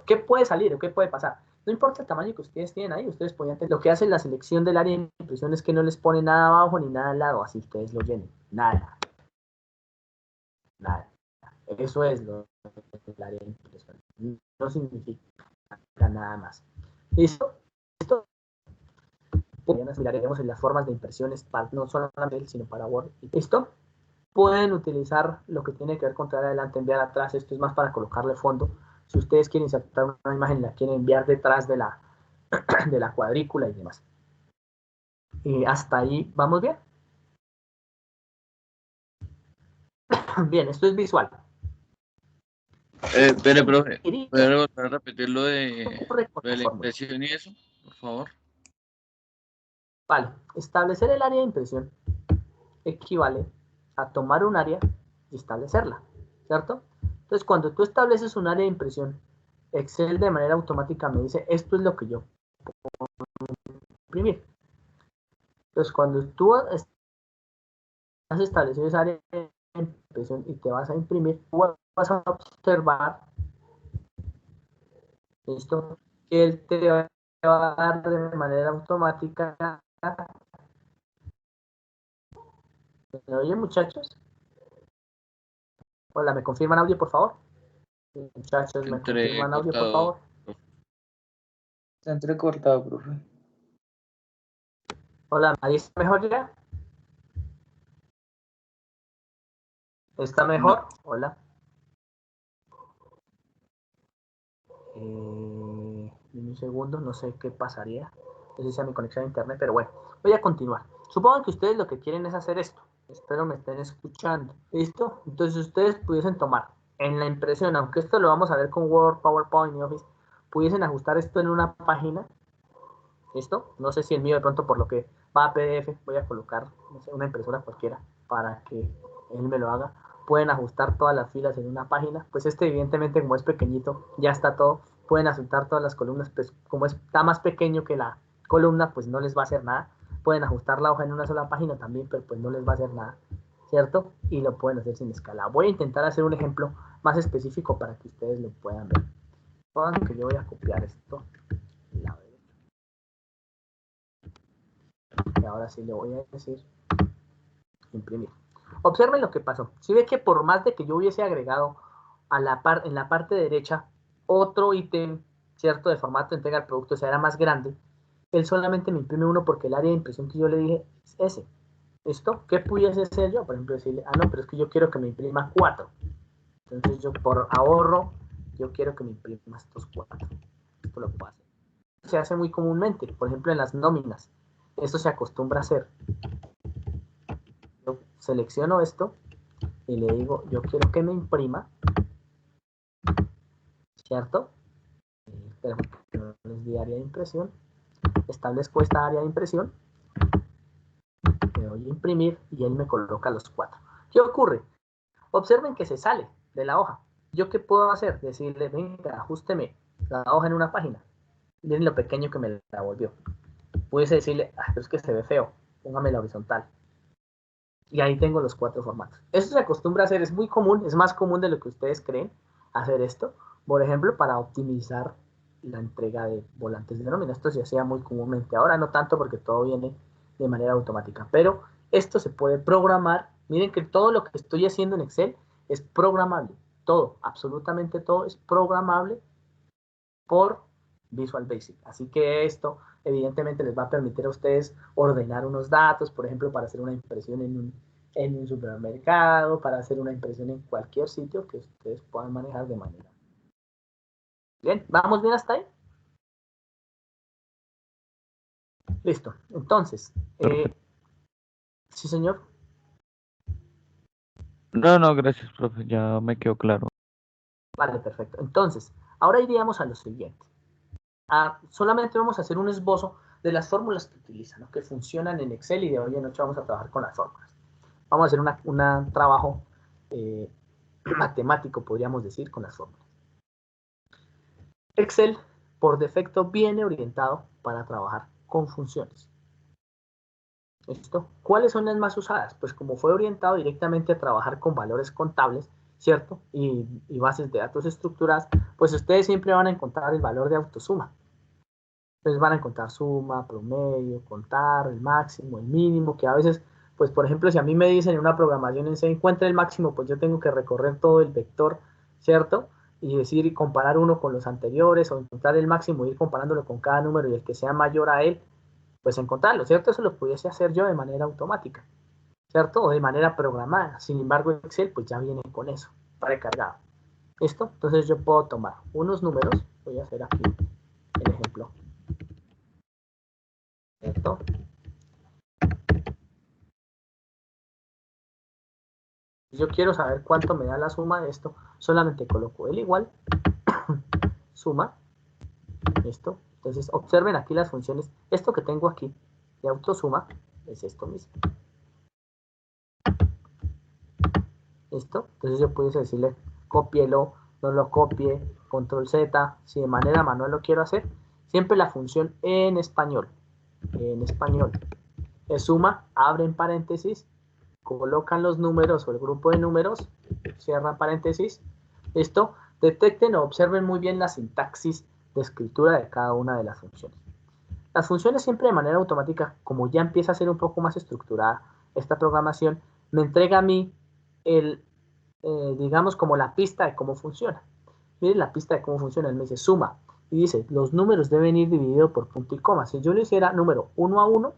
¿Qué puede salir o qué puede pasar? No importa el tamaño que ustedes tienen ahí, ustedes pueden tener. Lo que hace la selección del área de impresión es que no les pone nada abajo ni nada al lado, así ustedes lo llenen. Nada. Nada. Eso es lo del área de impresión. No significa nada más. ¿Listo? ¿Listo? Miraremos en las formas de impresiones, no solamente él, sino para Word. ¿Listo? Pueden utilizar lo que tiene que ver con traer adelante, enviar atrás. Esto es más para colocarle fondo. Si ustedes quieren insertar una imagen, la quieren enviar detrás de la cuadrícula y demás. Y hasta ahí vamos bien. Bien, esto es visual. Espere, profe, ¿puede volver a repetir lo de la fórmula. impresión y eso, por favor? Vale, establecer el área de impresión equivale a tomar un área y establecerla, ¿cierto? Entonces, cuando tú estableces un área de impresión, Excel de manera automática me dice, esto es lo que yo puedo imprimir. Entonces, cuando tú has establecido esa área de impresión y te vas a imprimir, tú vas a observar, ¿listo? Que él te va a dar de manera automática. ¿Me oyen, muchachos? Hola, ¿me confirman audio, por favor? Muchachos, ¿me confirman audio, por favor? Está entrecortado, profe. Hola, ¿ahí está mejor ya? ¿Está mejor? No. Hola. Un segundo, no sé qué pasaría. No sé si sea mi conexión a internet, pero bueno, voy a continuar. Supongo que ustedes lo que quieren es hacer esto. Espero me estén escuchando. ¿Listo? Entonces ustedes pudiesen tomar en la impresión, aunque esto lo vamos a ver con Word, PowerPoint y Office, pudiesen ajustar esto en una página. ¿Listo? No sé si el mío de pronto por lo que va a PDF, voy a colocar, no sé, una impresora cualquiera para que él me lo haga. Pueden ajustar todas las filas en una página. Pues este evidentemente como es pequeñito, ya está todo. Pueden ajustar todas las columnas, pues como está más pequeño que la columna, pues no les va a hacer nada. Pueden ajustar la hoja en una sola página también, pero pues no les va a hacer nada, ¿cierto? Y lo pueden hacer sin escala. Voy a intentar hacer un ejemplo más específico para que ustedes lo puedan ver. Supongan que yo voy a copiar esto. Y ahora sí le voy a decir imprimir. Observen lo que pasó. Si ve que por más de que yo hubiese agregado en la parte derecha otro ítem, ¿cierto? De formato de entrega al producto, o sea, era más grande, él solamente me imprime uno porque el área de impresión que yo le dije es ese. ¿Esto? ¿Qué pudiese hacer yo? Por ejemplo, decirle, no, pero es que yo quiero que me imprima 4. Entonces yo por ahorro, yo quiero que me imprima estos 4. Esto lo puedo hacer. Se hace muy comúnmente, por ejemplo, en las nóminas. Esto se acostumbra a hacer. Yo selecciono esto y le digo, yo quiero que me imprima, ¿cierto? Les di área de impresión, establezco esta área de impresión, le doy a imprimir y él me coloca los 4. ¿Qué ocurre? Observen que se sale de la hoja. ¿Yo qué puedo hacer? Decirle, venga, ajústeme la hoja en una página. Miren lo pequeño que me la volvió. Pudiese decirle, pero es que se ve feo, póngame la horizontal. Y ahí tengo los 4 formatos. Esto se acostumbra a hacer, es muy común, es más común de lo que ustedes creen hacer esto. Por ejemplo, para optimizar la entrega de volantes de nómina. Esto se hacía muy comúnmente, ahora no tanto porque todo viene de manera automática, pero esto se puede programar. Miren que todo lo que estoy haciendo en Excel es programable, todo, absolutamente todo es programable por Visual Basic. Así que esto evidentemente les va a permitir a ustedes ordenar unos datos, por ejemplo, para hacer una impresión en un supermercado, para hacer una impresión en cualquier sitio que ustedes puedan manejar de manera. Bien, ¿vamos bien hasta ahí? Listo. Entonces, sí, señor. No, gracias, profe, ya me quedó claro. Vale, perfecto. Entonces, ahora iríamos a lo siguiente. Solamente vamos a hacer un esbozo de las fórmulas que utilizan, ¿no? Que funcionan en Excel, y de hoy en noche vamos a trabajar con las fórmulas. Vamos a hacer un trabajo matemático, podríamos decir, con las fórmulas. Excel, por defecto, viene orientado para trabajar con funciones. ¿Listo? ¿Cuáles son las más usadas? Pues como fue orientado directamente a trabajar con valores contables, ¿cierto? Y bases de datos estructuradas, pues ustedes siempre van a encontrar el valor de autosuma. Entonces van a encontrar suma, promedio, contar, el máximo, el mínimo, que a veces, pues por ejemplo, si a mí me dicen en una programación en se encuentra el máximo, pues yo tengo que recorrer todo el vector, ¿cierto? Y decir y comparar uno con los anteriores, o encontrar el máximo, ir comparándolo con cada número, y el que sea mayor a él, pues encontrarlo, ¿cierto? Eso lo pudiese hacer yo de manera automática, ¿cierto? O de manera programada. Sin embargo, Excel pues ya viene con eso, precargado. ¿Listo? Entonces yo puedo tomar unos números, voy a hacer aquí el ejemplo, ¿cierto? Si yo quiero saber cuánto me da la suma de esto, solamente coloco el igual, suma, ¿listo? Entonces observen aquí las funciones. Esto que tengo aquí de autosuma es esto mismo. ¿Listo? Entonces yo puedo decirle, cópielo, no lo copie, control Z, si de manera manual lo quiero hacer, siempre la función en español, es suma, abren paréntesis, colocan los números o el grupo de números, cierran paréntesis, ¿listo? Detecten o observen muy bien la sintaxis de escritura de cada una de las funciones. Las funciones siempre de manera automática, como ya empieza a ser un poco más estructurada esta programación, me entrega a mí digamos, como la pista de cómo funciona. Miren la pista de cómo funciona. Él me dice suma y dice los números deben ir divididos por punto y coma. Si yo lo hiciera número 1 a 1,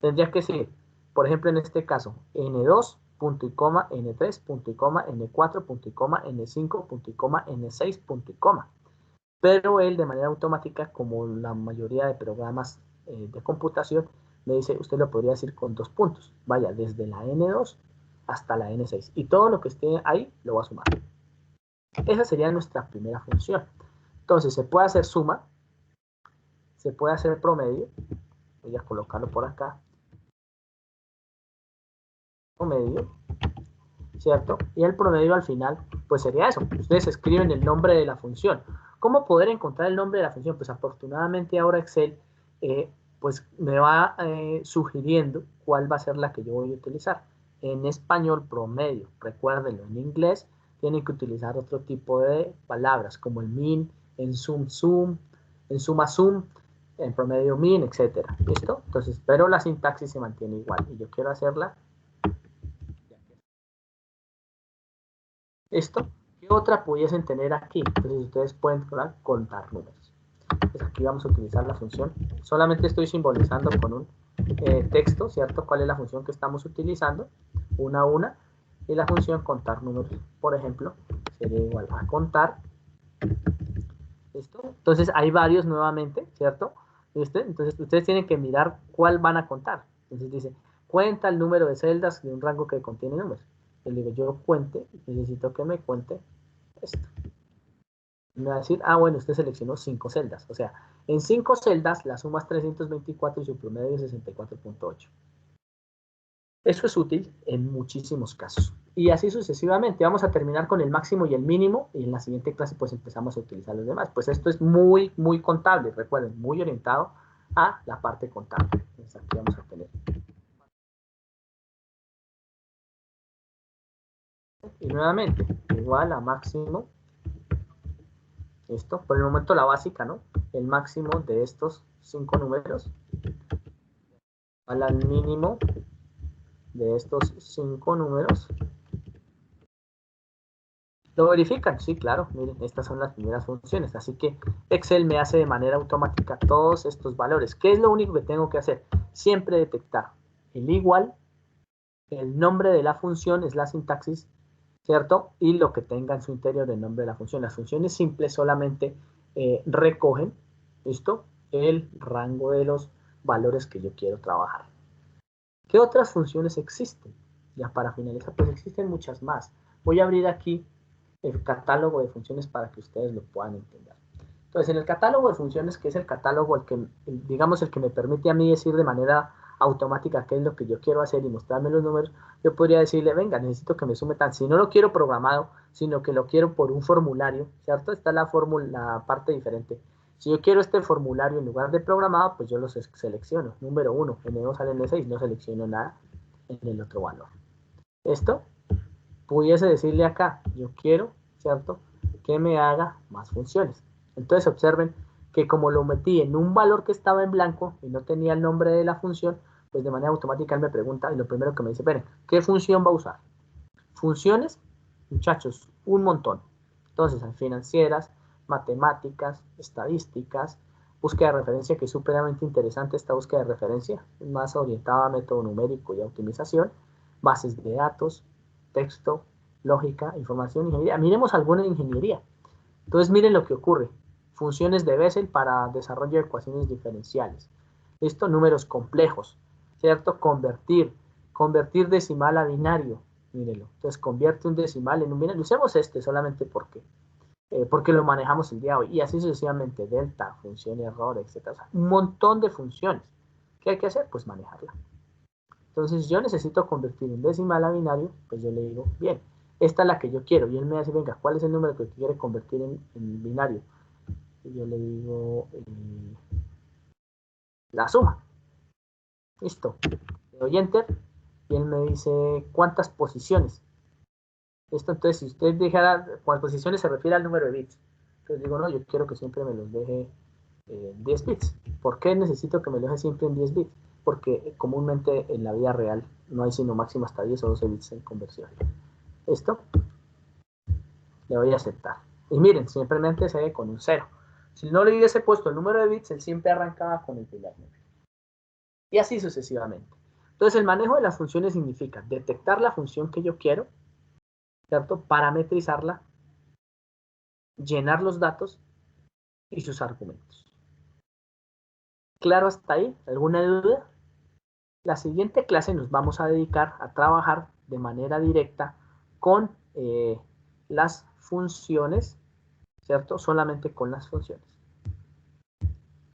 tendría que ser, por ejemplo, en este caso, N2, punto y coma, N3, punto y coma, N4, punto y coma, N5, punto y coma, N6, punto y coma. Pero él de manera automática, como la mayoría de programas de computación, me dice, usted lo podría decir con 2 puntos. Vaya, desde la N2 hasta la N6. Y todo lo que esté ahí lo va a sumar. Esa sería nuestra primera función. Entonces, se puede hacer suma, se puede hacer promedio. Voy a colocarlo por acá. Promedio, ¿cierto? Y el promedio al final, pues sería eso. Ustedes escriben el nombre de la función. ¿Cómo poder encontrar el nombre de la función? Pues afortunadamente ahora Excel pues me va sugiriendo cuál va a ser la que yo voy a utilizar. En español, promedio. Recuérdenlo, en inglés tienen que utilizar otro tipo de palabras, como el min, en sum, en suma, sum, en promedio, min, etcétera. ¿Listo? Entonces, pero la sintaxis se mantiene igual. Y yo quiero hacerla. ¿Esto? ¿Qué otra pudiesen tener aquí? Entonces ustedes pueden contar números. Pues aquí vamos a utilizar la función. Solamente estoy simbolizando con un texto, ¿cierto? ¿Cuál es la función que estamos utilizando? Una a una. Y la función contar números, por ejemplo, sería igual a contar. ¿Listo? Entonces hay varios nuevamente, ¿cierto? ¿Listo? Entonces ustedes tienen que mirar cuál van a contar. Entonces dice, cuenta el número de celdas de un rango que contiene números. Le digo, yo cuente, necesito que me cuente esto. Me va a decir, bueno, usted seleccionó 5 celdas. O sea, en 5 celdas la suma es 324 y su promedio es 64.8. Eso es útil en muchísimos casos. Y así sucesivamente. Vamos a terminar con el máximo y el mínimo, y en la siguiente clase pues empezamos a utilizar los demás. Pues esto es muy, muy contable, recuerden, muy orientado a la parte contable. Entonces aquí vamos a tener. Y nuevamente, igual a máximo ¿Listo? Por el momento la básica, ¿no? El máximo de estos 5 números al mínimo de estos 5 números. ¿Lo verifican? Sí, claro. Miren, estas son las primeras funciones. Así que Excel me hace de manera automática todos estos valores. ¿Qué es lo único que tengo que hacer? Siempre detectar el igual, el nombre de la función, es la sintaxis, ¿cierto? Y lo que tenga en su interior el nombre de la función. Las funciones simples solamente recogen, ¿listo? El rango de los valores que yo quiero trabajar. ¿Qué otras funciones existen? Ya para finalizar, pues existen muchas más. Voy a abrir aquí el catálogo de funciones para que ustedes lo puedan entender. Entonces, en el catálogo de funciones, que es el catálogo, digamos, el que me permite a mí decir de manera automática qué es lo que yo quiero hacer y mostrarme los números, yo podría decirle, venga, necesito que me sume tan, si no lo quiero programado, sino que lo quiero por un formulario, ¿cierto? Está la parte diferente. Si yo quiero este formulario en lugar de programado, pues yo los selecciono. Número 1, N2 sale N6, no selecciono nada en el otro valor. Esto pudiese decirle acá, yo quiero, ¿cierto?, que me haga más funciones. Entonces observen que como lo metí en un valor que estaba en blanco y no tenía el nombre de la función, pues de manera automática él me pregunta y lo primero que me dice, esperen, ¿qué función va a usar? Funciones, muchachos, un montón. Entonces, financieras, matemáticas, estadísticas, búsqueda de referencia, que es supremamente interesante esta búsqueda de referencia, más orientada a método numérico y a optimización, bases de datos, texto, lógica, información, ingeniería. Miremos alguna de ingeniería. Entonces, miren lo que ocurre. Funciones de Bessel para desarrollo de ecuaciones diferenciales. ¿Listo? Números complejos, ¿cierto? Convertir decimal a binario. Mírenlo. Entonces, convierte un decimal en un binario. Usemos este solamente porque lo manejamos el día de hoy. Y así sucesivamente. Delta, función, error, etc. O sea, un montón de funciones. ¿Qué hay que hacer? Pues manejarla. Entonces, yo necesito convertir un decimal a binario. Pues yo le digo, bien, esta es la que yo quiero. Y él me dice, venga, ¿cuál es el número que quiere convertir en binario? Y yo le digo la suma. Listo. Le doy enter y él me dice cuántas posiciones. Esto, entonces, si usted dijera cuántas posiciones se refiere al número de bits. Entonces digo, no, yo quiero que siempre me los deje 10 bits. ¿Por qué necesito que me lo deje siempre en 10 bits? Porque comúnmente en la vida real no hay sino máximo hasta 10 o 12 bits en conversión. Esto le voy a aceptar. Y miren, simplemente se ve con un 0. Si no le hubiese puesto el número de bits, él siempre arrancaba con el primer número. Y así sucesivamente. Entonces, el manejo de las funciones significa detectar la función que yo quiero, ¿cierto? Parametrizarla, llenar los datos y sus argumentos. ¿Claro hasta ahí? ¿Alguna duda? La siguiente clase nos vamos a dedicar a trabajar de manera directa con las funciones, ¿cierto? Solamente con las funciones.